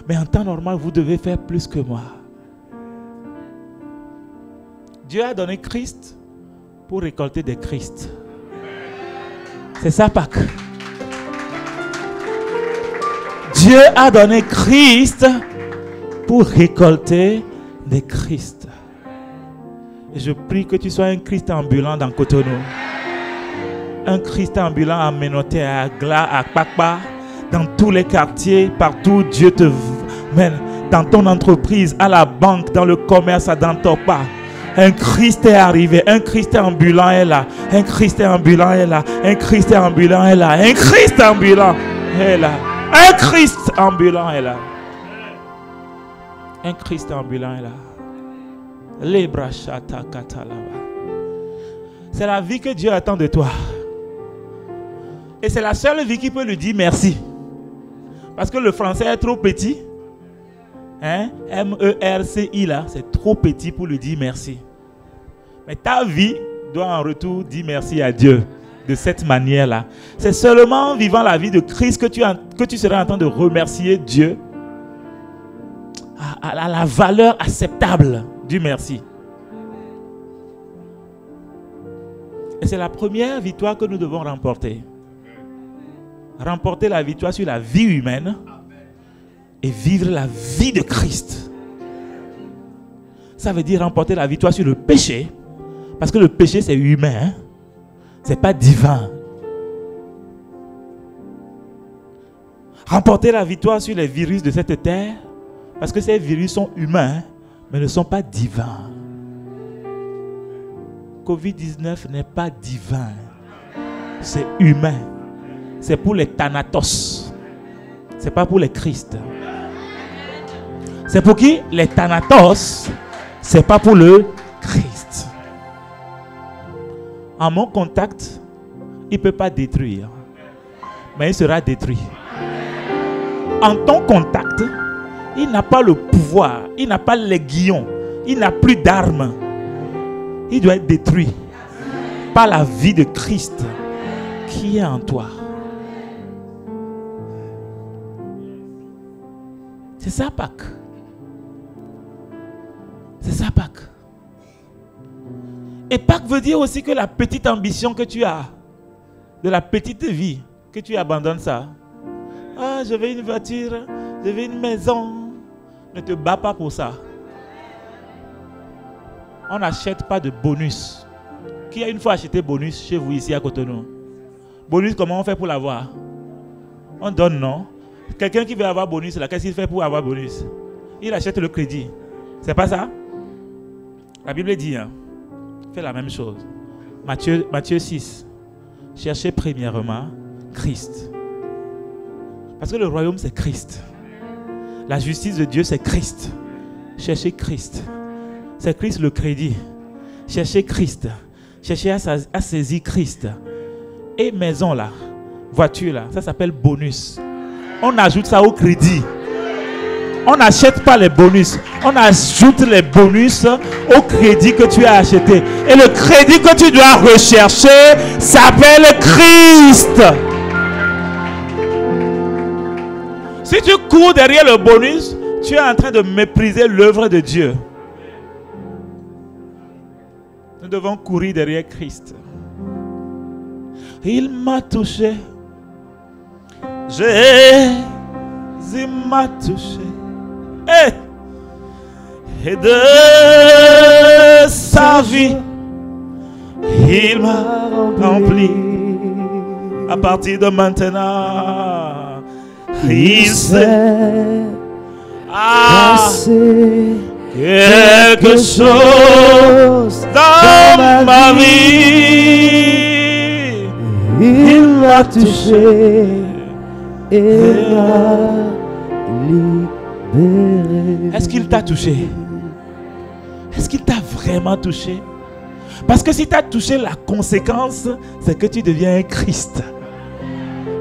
Mais en temps normal, vous devez faire plus que moi. Dieu a donné Christ pour récolter des Christ. C'est ça Pâques. Dieu a donné Christ pour récolter des Christ. Et je prie que tu sois un Christ ambulant dans Cotonou. Un Christ ambulant à Ménoté, à Gla, à Kpakpa, dans tous les quartiers, partout Dieu te mène. Dans ton entreprise, à la banque, dans le commerce, à Dantopa. Un Christ est arrivé, un Christ ambulant est là. Un Christ ambulant est là. Un Christ ambulant est là. Un Christ ambulant est là. Un Christ ambulant est là. Un Christ ambulant est là. C'est la vie que Dieu attend de toi. Et c'est la seule vie qui peut lui dire merci. Parce que le français est trop petit. Hein? M-E-R-C-I là, c'est trop petit pour lui dire merci. Mais ta vie doit en retour dire merci à Dieu. De cette manière-là. C'est seulement en vivant la vie de Christ que tu seras en train de remercier Dieu à la valeur acceptable du merci. Et c'est la première victoire que nous devons remporter. Remporter la victoire sur la vie humaine et vivre la vie de Christ. Ça veut dire remporter la victoire sur le péché, parce que le péché c'est humain, hein? C'est pas divin. Remporter la victoire sur les virus de cette terre, parce que ces virus sont humains, mais ne sont pas divins. Covid-19 n'est pas divin. C'est humain. C'est pour les Thanatos. C'est pas pour les Christ. C'est pour qui? Les Thanatos. C'est pas pour le Christ. En mon contact, il ne peut pas détruire. Mais il sera détruit. En ton contact, il n'a pas le pouvoir. Il n'a pas les guillons. Il n'a plus d'armes. Il doit être détruit par la vie de Christ qui est en toi. C'est ça Pâques. C'est ça Pâques. Et Pâques veut dire aussi que la petite ambition que tu as, de la petite vie, que tu abandonnes ça. Ah, je veux une voiture, je veux une maison. Ne te bats pas pour ça. On n'achète pas de bonus. Qui a une fois acheté bonus chez vous ici à Cotonou? Bonus, comment on fait pour l'avoir? On donne, non? Quelqu'un qui veut avoir bonus, là, qu'est-ce qu'il fait pour avoir bonus? Il achète le crédit. C'est pas ça? La Bible dit, hein? Fait la même chose. Matthieu 6. Cherchez premièrement Christ. Parce que le royaume, c'est Christ. La justice de Dieu, c'est Christ. Cherchez Christ. C'est Christ le crédit. Cherchez Christ. Cherchez à saisir Christ. Et maison là, voiture là, ça s'appelle bonus. On ajoute ça au crédit. On n'achète pas les bonus. On ajoute les bonus au crédit que tu as acheté. Et le crédit que tu dois rechercher s'appelle Christ. Si tu cours derrière le bonus, tu es en train de mépriser l'œuvre de Dieu. Nous devons courir derrière Christ. Il m'a touché. Jésus m'a touché. Et de sa vie, il m'a rempli. À partir de maintenant, il sait quelque chose dans ma vie. Il m'a touché et m'a libéré. Est-ce qu'il t'a touché? Est-ce qu'il t'a vraiment touché? Parce que si tu as touché, la conséquence, c'est que tu deviens un Christ.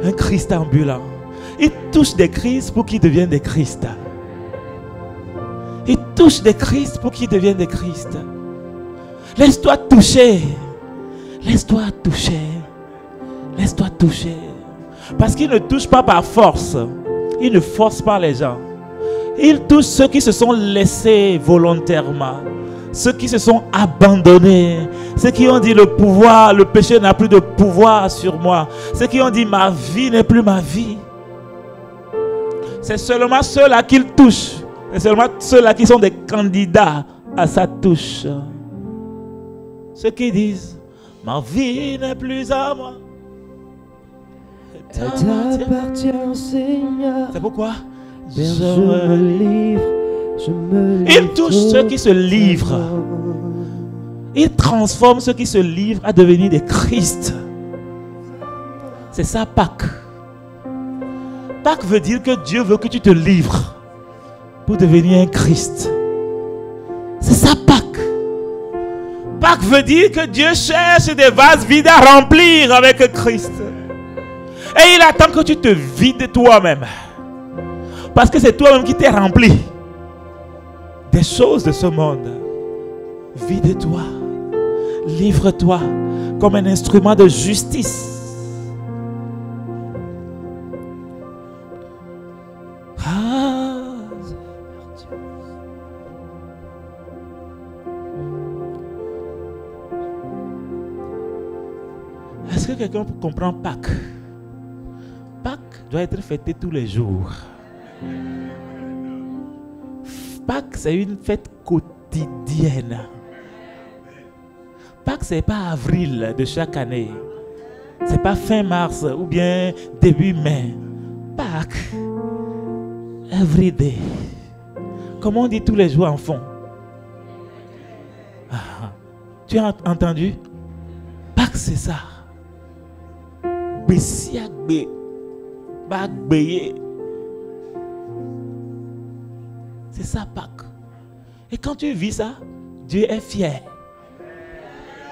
Un Christ ambulant. Il touche des Christ pour qu'ils deviennent des Christ. Il touche des Christ pour qu'ils deviennent des Christ. Laisse-toi toucher. Laisse-toi toucher. Laisse-toi toucher. Parce qu'il ne touche pas par force. Il ne force pas les gens. Il touche ceux qui se sont laissés volontairement. Ceux qui se sont abandonnés. Ceux qui ont dit le pouvoir, le péché n'a plus de pouvoir sur moi. Ceux qui ont dit ma vie n'est plus ma vie. C'est seulement ceux-là qu'il touche. C'est seulement ceux-là qui sont des candidats à sa touche. Ceux qui disent ma vie n'est plus à moi. Elle t'appartient, Seigneur. C'est pourquoi je me livre. Il touche ceux qui se livrent. Il transforme ceux qui se livrent à devenir des Christ. C'est ça Pâques. Pâques veut dire que Dieu veut que tu te livres pour devenir un Christ. C'est ça Pâques. Pâques veut dire que Dieu cherche des vases vides à remplir avec Christ. Et il attend que tu te vides toi-même. Parce que c'est toi-même qui t'es rempli des choses de ce monde. Vide-toi. Livre-toi comme un instrument de justice. Est-ce que quelqu'un comprend Pâques? Pâques doit être fêté tous les jours. Pâques, c'est une fête quotidienne. Pâques, ce n'est pas avril de chaque année. Ce n'est pas fin mars ou bien début mai. Pâques, every day. Comment on dit tous les jours en fond? Ah, tu as entendu? Pâques, c'est ça. Bessiagbe, Bagbeye. C'est ça Pâques. Et quand tu vis ça, Dieu est fier.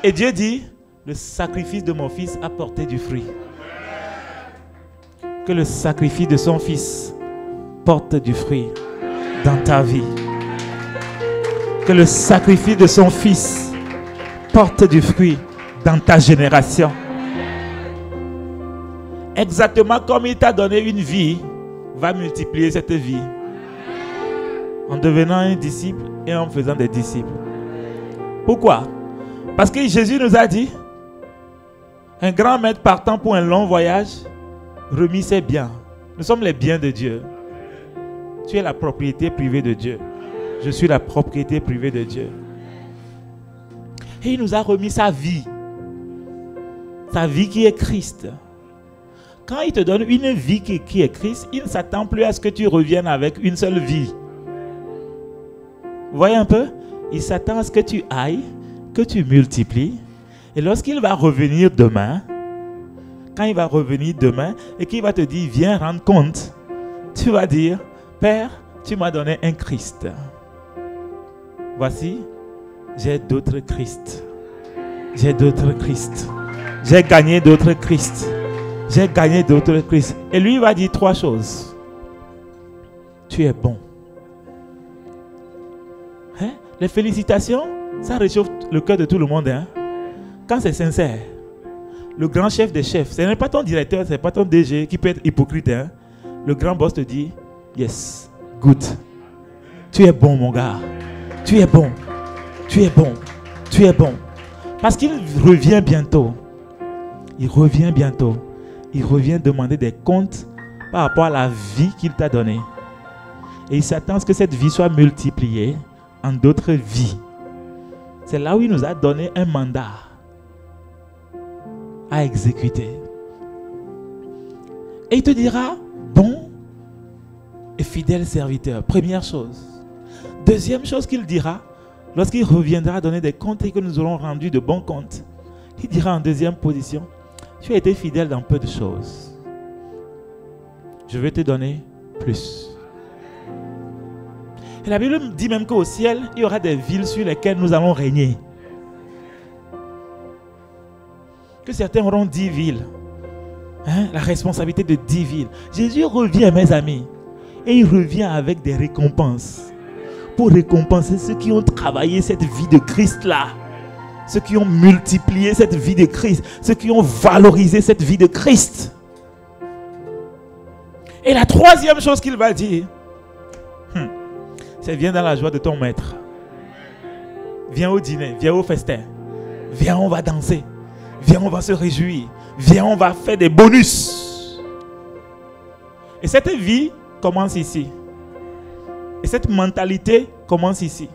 Et Dieu dit, le sacrifice de mon fils a porté du fruit. Que le sacrifice de son fils porte du fruit dans ta vie. Que le sacrifice de son fils porte du fruit dans ta génération. Exactement comme il t'a donné une vie, va multiplier cette vie. En devenant un disciple et en faisant des disciples. Pourquoi? Parce que Jésus nous a dit, un grand maître partant pour un long voyage, remit ses biens. Nous sommes les biens de Dieu. Tu es la propriété privée de Dieu. Je suis la propriété privée de Dieu. Et il nous a remis sa vie. Sa vie qui est Christ. Quand il te donne une vie qui est Christ, il ne s'attend plus à ce que tu reviennes avec une seule vie. Vous voyez un peu? Il s'attend à ce que tu ailles, que tu multiplies. Et lorsqu'il va revenir demain, quand il va revenir demain et qu'il va te dire, viens rendre compte, tu vas dire, Père, tu m'as donné un Christ. Voici, j'ai d'autres Christ. J'ai d'autres Christ. J'ai gagné d'autres Christ. J'ai gagné d'autres Christ. Et lui, il va dire trois choses. Tu es bon. Les félicitations, ça réchauffe le cœur de tout le monde. Hein? Quand c'est sincère, le grand chef des chefs, ce n'est pas ton directeur, ce n'est pas ton DG qui peut être hypocrite. Hein? Le grand boss te dit, yes, good. Tu es bon, mon gars. Tu es bon. Tu es bon. Tu es bon. Parce qu'il revient bientôt. Il revient bientôt. Il revient demander des comptes par rapport à la vie qu'il t'a donnée. Et il s'attend à ce que cette vie soit multipliée en d'autres vies. C'est là où il nous a donné un mandat à exécuter. Et il te dira, bon et fidèle serviteur. Première chose. Deuxième chose qu'il dira, lorsqu'il reviendra donner des comptes et que nous aurons rendu de bons comptes, il dira en deuxième position, tu as été fidèle dans peu de choses. Je vais te donner plus. Et la Bible dit même qu'au ciel, il y aura des villes sur lesquelles nous allons régner. Que certains auront 10 villes. Hein? La responsabilité de 10 villes. Jésus revient, mes amis. Et il revient avec des récompenses. Pour récompenser ceux qui ont travaillé cette vie de Christ-là. Ceux qui ont multiplié cette vie de Christ. Ceux qui ont valorisé cette vie de Christ. Et la troisième chose qu'il va dire, c'est viens dans la joie de ton maître. Viens au dîner, viens au festin. Viens, on va danser. Viens, on va se réjouir. Viens, on va faire des bonus. Et cette vie commence ici. Et cette mentalité commence ici.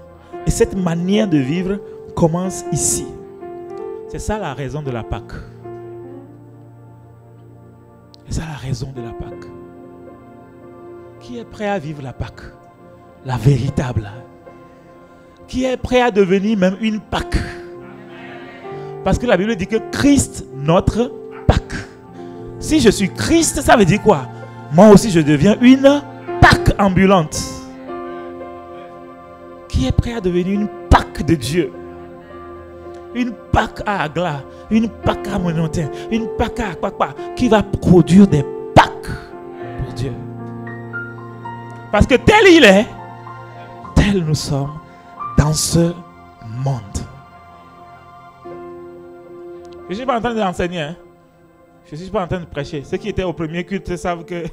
Et cette manière de vivre commence ici. C'est ça la raison de la Pâque. C'est ça la raison de la Pâque. Qui est prêt à vivre la Pâque? La véritable. Qui est prêt à devenir même une Pâque? Parce que la Bible dit que Christ, notre Pâque. Si je suis Christ, ça veut dire quoi? Moi aussi je deviens une Pâque ambulante. Qui est prêt à devenir une Pâque de Dieu? Une Pâque à Agla, une Pâque à Monotin, une Pâque à Akpakpa, qui va produire des Pâques pour Dieu. Parce que tel il est, tel nous sommes dans ce monde. Je ne suis pas en train d'enseigner. Hein? Je ne suis pas en train de prêcher. Ceux qui étaient au premier culte savent que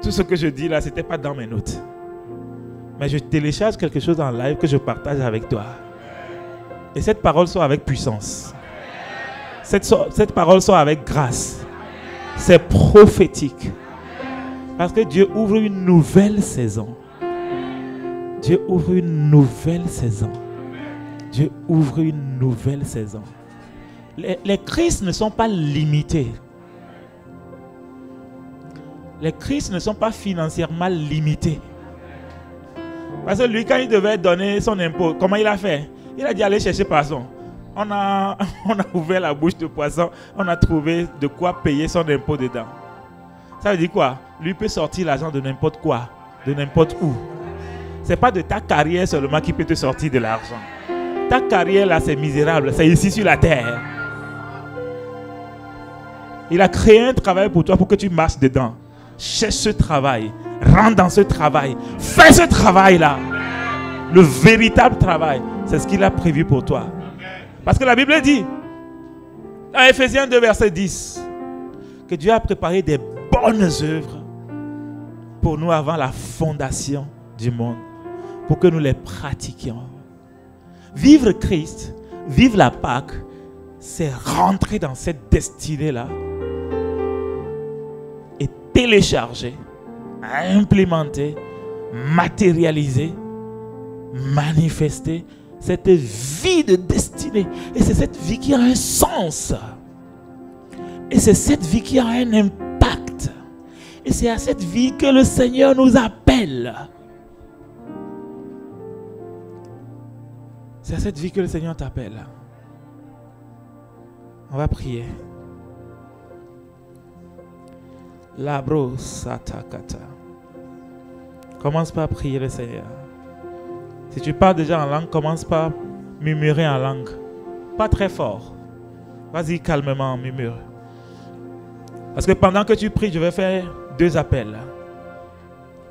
tout ce que je dis là, ce n'était pas dans mes notes. Mais je télécharge quelque chose en live que je partage avec toi. Et cette parole sort avec puissance. Cette parole sort avec grâce. C'est prophétique. Parce que Dieu ouvre une nouvelle saison. Dieu ouvre une nouvelle saison. Dieu ouvre une nouvelle saison. Les Christ ne sont pas limités. Les Christ ne sont pas financièrement limités. Parce que lui, quand il devait donner son impôt, comment il a fait? Il a dit aller chercher poisson. On a ouvert la bouche de poisson. On a trouvé de quoi payer son impôt dedans. Ça veut dire quoi? Lui peut sortir l'argent de n'importe quoi, de n'importe où. Ce n'est pas de ta carrière seulement qui peut te sortir de l'argent. Ta carrière là, c'est misérable. C'est ici sur la terre. Il a créé un travail pour toi pour que tu marches dedans. Cherche ce travail. Rentre dans ce travail. Fais ce travail-là. Le véritable travail. C'est ce qu'il a prévu pour toi. Parce que la Bible dit, dans Ephésiens 2, verset 10, que Dieu a préparé des bonnes œuvres pour nous avant la fondation du monde. Pour que nous les pratiquions. Vivre Christ, vivre la Pâque, c'est rentrer dans cette destinée-là. Et télécharger, implémenter, matérialiser, manifester cette vie de destinée. Et c'est cette vie qui a un sens. Et c'est cette vie qui a un impact. Et c'est à cette vie que le Seigneur nous appelle. C'est à cette vie que le Seigneur t'appelle. On va prier. Labro satakata. Commence par prier le Seigneur. Si tu parles déjà en langue, commence par murmurer en langue. Pas très fort. Vas-y calmement, murmure. Parce que pendant que tu pries, je vais faire 2 appels.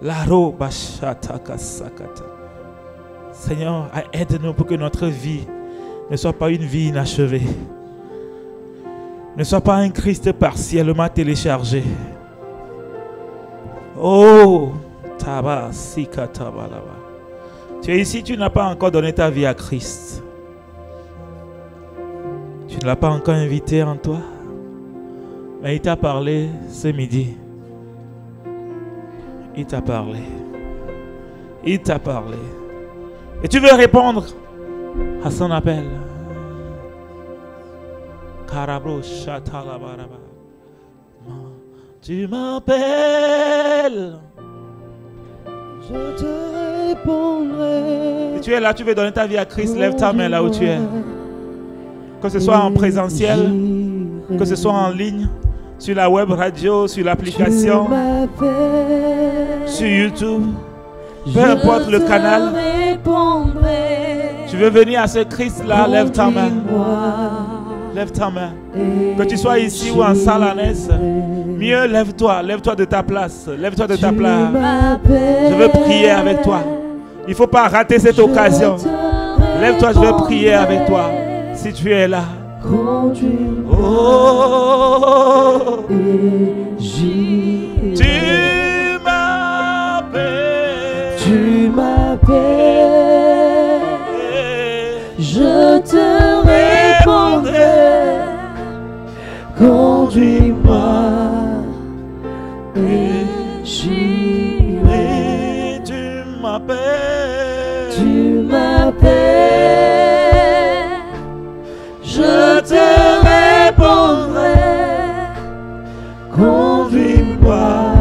Laro bashataka sakata. Seigneur, aide-nous pour que notre vie ne soit pas une vie inachevée. Ne soit pas un Christ partiellement téléchargé. Oh, Taba, Sika, Taba, là-bas. Tu es ici, tu n'as pas encore donné ta vie à Christ. Tu ne l'as pas encore invité en toi. Mais il t'a parlé ce midi. Il t'a parlé. Il t'a parlé. Et tu veux répondre à son appel. Tu m'appelles. Je te répondrai. Si tu es là, tu veux donner ta vie à Christ, lève ta main là où tu es. Que ce soit en présentiel, que ce soit en ligne, sur la web radio, sur l'application, sur YouTube, peu importe le canal. Tu veux venir à ce Christ là, lève ta main. Lève ta main. Que tu sois ici ou en salle annexe, mieux lève-toi, lève-toi de ta place, lève-toi de ta place. Je veux prier avec toi. Il ne faut pas rater cette occasion. Lève-toi, je veux prier avec toi. Si tu es là. Oh, tu m'appelles. Tu m'appelles. Je te répondrai. Conduis-moi et j'irai. Tu m'appelles. Tu m'appelles. Je te répondrai. Conduis-moi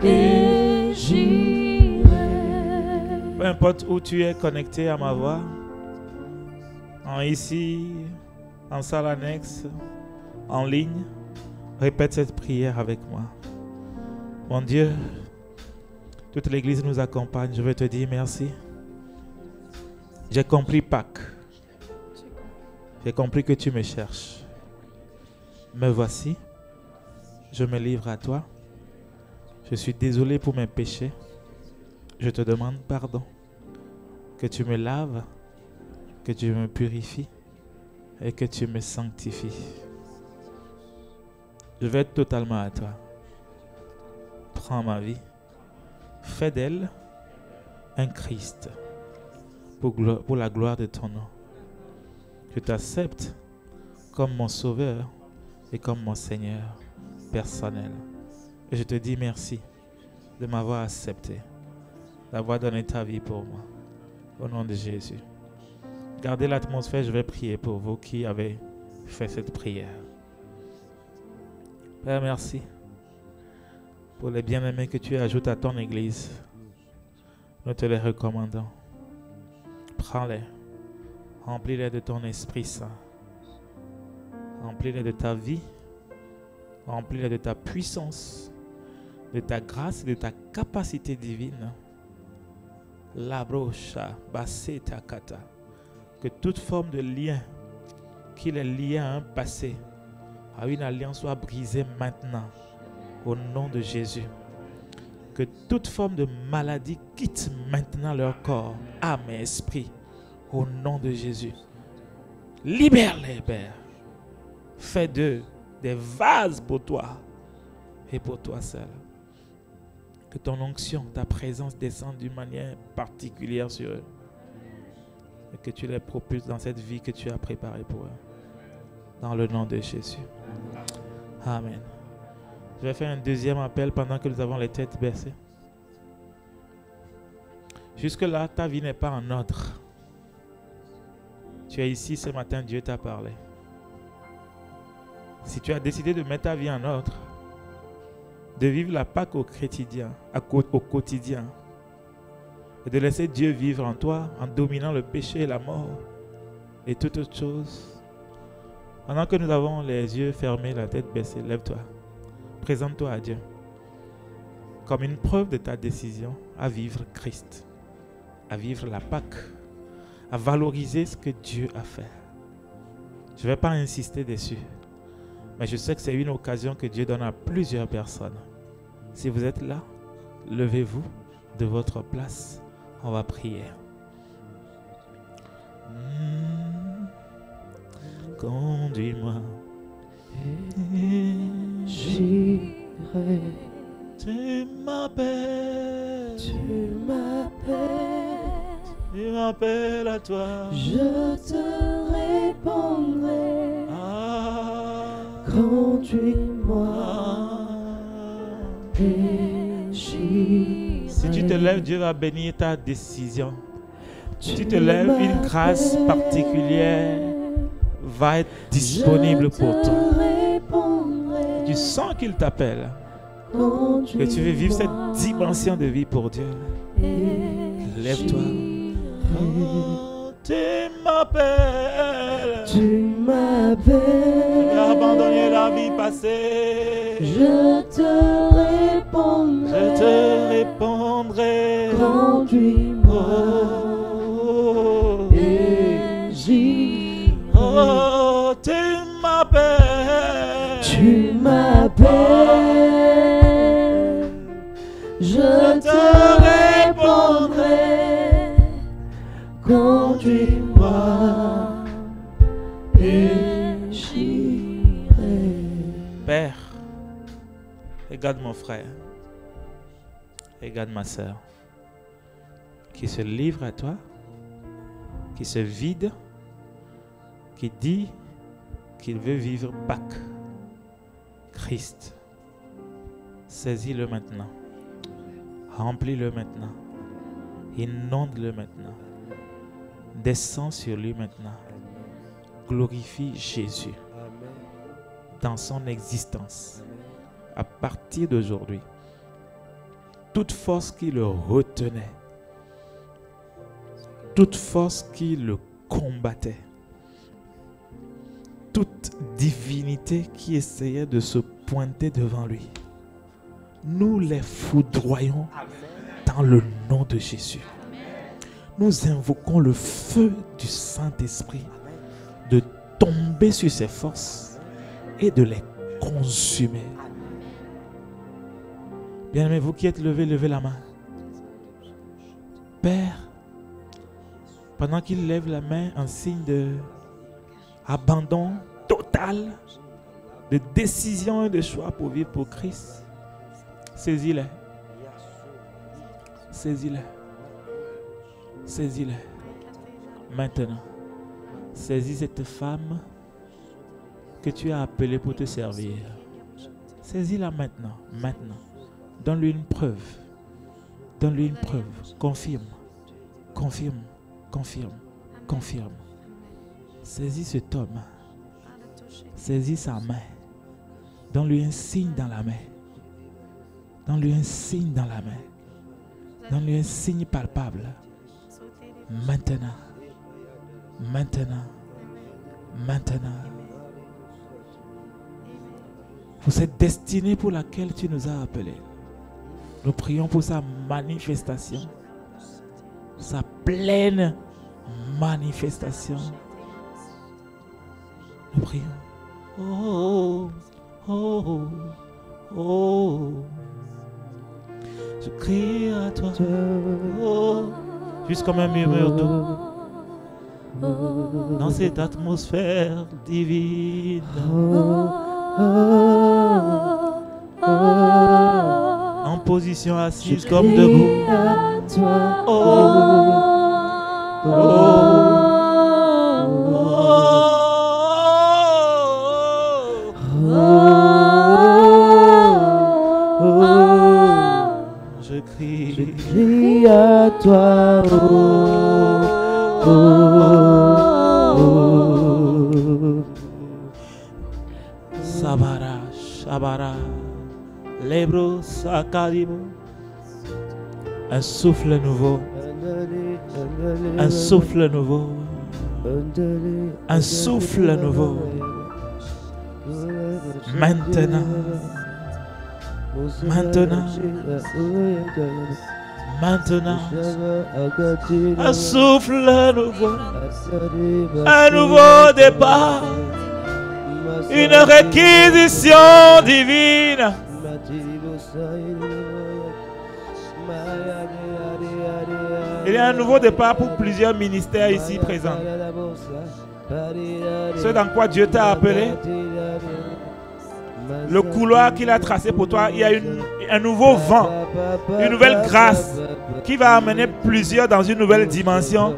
et j'irai. Peu importe où tu es connecté à ma voix, ici, en salle annexe, en ligne, répète cette prière avec moi. Mon Dieu, toute l'église nous accompagne. Je veux te dire merci. J'ai compris Pâques. J'ai compris que tu me cherches. Me voici. Je me livre à toi. Je suis désolé pour mes péchés. Je te demande pardon. Que tu me laves, que tu me purifies et que tu me sanctifies. Je vais être totalement à toi. Prends ma vie. Fais d'elle un Christ pour la gloire de ton nom. Je t'accepte comme mon sauveur et comme mon Seigneur personnel. Et je te dis merci de m'avoir accepté, d'avoir donné ta vie pour moi. Au nom de Jésus. Gardez l'atmosphère, je vais prier pour vous qui avez fait cette prière. Père, merci pour les bien-aimés que tu ajoutes à ton Église. Nous te les recommandons. Prends-les. Remplis-les de ton Esprit Saint. Remplis-les de ta vie. Remplis-les de ta puissance, de ta grâce et de ta capacité divine. La brocha, baseta kata. Que toute forme de lien qui les lie à un passé, à une alliance, soit brisée maintenant. Au nom de Jésus. Que toute forme de maladie quitte maintenant leur corps, âme et esprit. Au nom de Jésus. Libère-les, Père. Fais d'eux des vases pour toi et pour toi seul. Que ton onction, ta présence descende d'une manière particulière sur eux. Et que tu les propulses dans cette vie que tu as préparée pour eux. Dans le nom de Jésus. Amen. Je vais faire un deuxième appel pendant que nous avons les têtes baissées. Jusque-là, ta vie n'est pas en ordre. Tu es ici ce matin, Dieu t'a parlé. Si tu as décidé de mettre ta vie en ordre, de vivre la Pâque au quotidien, et de laisser Dieu vivre en toi en dominant le péché et la mort et toute autre chose. Pendant que nous avons les yeux fermés, la tête baissée, lève-toi. Présente-toi à Dieu comme une preuve de ta décision à vivre Christ, à vivre la Pâque, à valoriser ce que Dieu a fait. Je ne vais pas insister dessus, mais je sais que c'est une occasion que Dieu donne à plusieurs personnes. Si vous êtes là, levez-vous de votre place On va prier. Conduis-moi. J'irai. Tu m'appelles. Tu m'appelles. Tu m'appelles à toi. Je te répondrai. Ah, conduis-moi. Et j'irai. Si tu te lèves, Dieu va bénir ta décision. Si tu te lèves, une grâce particulière va être disponible pour toi. Tu sens qu'il t'appelle, que tu veux vivre cette dimension de vie pour Dieu. Lève-toi. Oh, tu m'appelles. Tu m'appelles. Tu as abandonné la vie passée. Je te répondrai. Je te répondrai. Conduis-moi. Oh, et j'irai. oh, tu m'appelles. Tu m'appelles. Je te répondrai. Conduis-moi et j'irai. Père, regarde mon frère, regarde ma soeur, qui se livre à toi, qui se vide, qui dit qu'il veut vivre Pâques. Christ, saisis-le maintenant, remplis-le maintenant, inonde-le maintenant, descends sur lui maintenant, glorifie Jésus dans son existence. À partir d'aujourd'hui, toute force qui le retenait, toute force qui le combattait, toute divinité qui essayait de se pointer devant lui, nous les foudroyons dans le nom de Jésus. Nous invoquons le feu du Saint-Esprit de tomber sur ces forces et de les consumer. Bien-aimés, vous qui êtes levés, levez la main. Père, pendant qu'il lève la main en signe de abandon total, de décision et de choix pour vivre pour Christ, saisis-les. Saisis-les. Saisis-les. Maintenant, saisis cette femme que tu as appelée pour te servir. Saisis-la maintenant. Maintenant. Donne-lui une preuve. Donne-lui une preuve. Confirme. Confirme. Confirme. Confirme. Saisis cet homme. Saisis sa main. Donne-lui un signe dans la main. Donne-lui un signe dans la main. Donne-lui un signe palpable. Maintenant. Maintenant. Maintenant. Pour cette destinée pour laquelle tu nous as appelés. Nous prions pour sa manifestation. Sa pleine manifestation. Nous prions. Oh, oh, oh. Je crie à toi. Oh, juste comme un murmure d'eau. Dans cette atmosphère divine. En position assise comme debout. Je crie à toi. Sabara, Shabara, Lebro, Sakaribo. Un souffle nouveau. Un souffle nouveau. Un souffle nouveau. Maintenant. Maintenant. Maintenant. Un souffle nouveau. Un nouveau départ. Une réquisition divine. Il y a un nouveau départ pour plusieurs ministères ici présents. Ce dans quoi Dieu t'a appelé, le couloir qu'il a tracé pour toi, il y a un nouveau vent, une nouvelle grâce qui va amener plusieurs dans une nouvelle dimension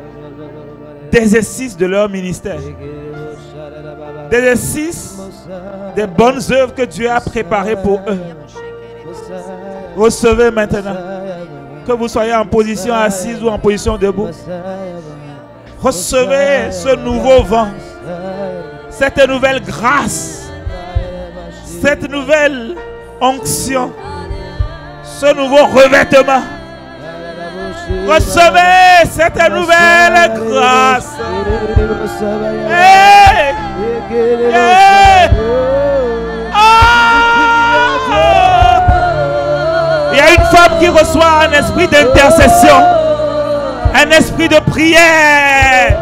d'exercice de leur ministère. D'exercice des bonnes œuvres que Dieu a préparées pour eux. Recevez maintenant. Que vous soyez en position assise ou en position debout. Recevez ce nouveau vent, cette nouvelle grâce, cette nouvelle onction, ce nouveau revêtement. Recevez cette nouvelle grâce. Hey! Hey! Il y a une femme qui reçoit un esprit d'intercession, un esprit de prière.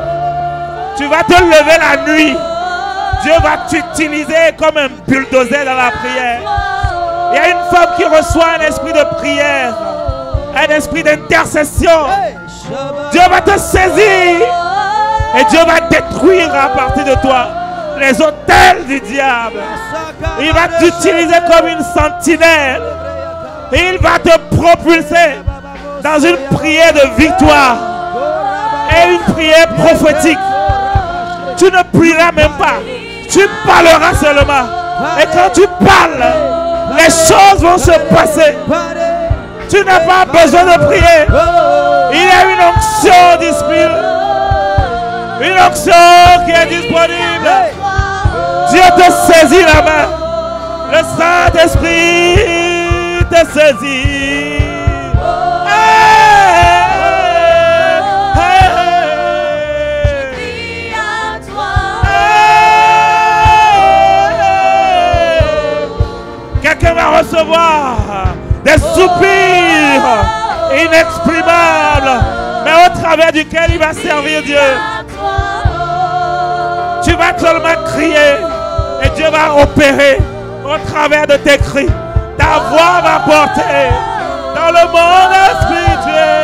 Tu vas te lever la nuit. Dieu va t'utiliser comme un bulldozer dans la prière. Il y a une femme qui reçoit un esprit de prière, un esprit d'intercession. Dieu va te saisir et Dieu va détruire à partir de toi les autels du diable. Il va t'utiliser comme une sentinelle. Et il va te propulser dans une prière de victoire et une prière prophétique. Tu ne prieras même pas. Tu parleras seulement. Et quand tu parles, les choses vont se passer. Tu n'as pas besoin de prier. Il y a une onction disponible. Une onction qui est disponible. Dieu te saisit la main. Le Saint-Esprit te saisit. Quelqu'un va recevoir des soupirs inexprimables, mais au travers duquel il va servir Dieu. Tu vas seulement crier et Dieu va opérer au travers de tes cris. Ta voix va porter dans le monde spirituel.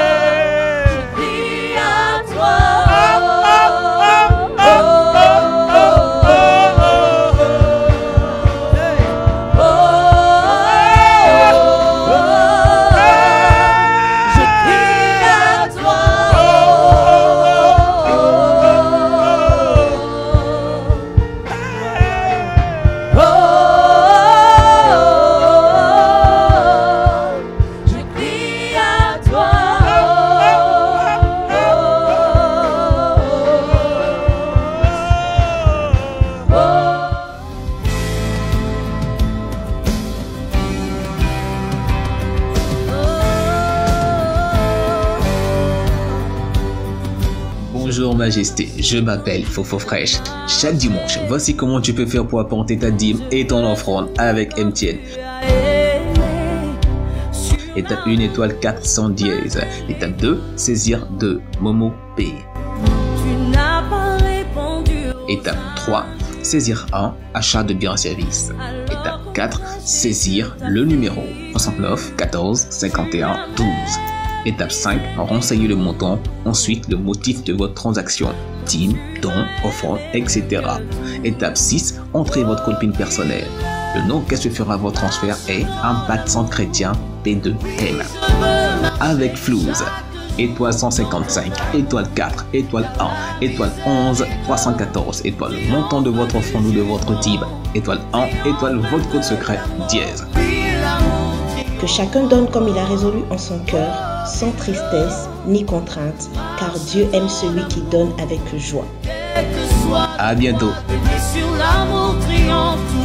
Bonjour Majesté, je m'appelle Fofo Fresh. Chaque dimanche, voici comment tu peux faire pour apporter ta dîme et ton offrande avec MTN. Étape 1, étoile 400 dièse. Étape 2, saisir de Momo Pay. Étape 3, saisir 1, achat de biens et services. Étape 4, saisir le numéro 69 14 51 12. Étape 5, renseigner le montant, ensuite le motif de votre transaction, dîme, don, offrande, etc. Étape 6, entrez votre code PIN personnel. Le nom qu'est-ce que fera votre transfert est Impact Chrétien P2M. Avec Flouze, étoile 155, étoile 4, étoile 1, étoile 11, 314, étoile le montant de votre offrande ou de votre dîme, étoile 1, étoile votre code secret, dièse. Que chacun donne comme il a résolu en son cœur, sans tristesse ni contrainte, car Dieu aime celui qui donne avec joie. À bientôt. Sur l'amour triomphe.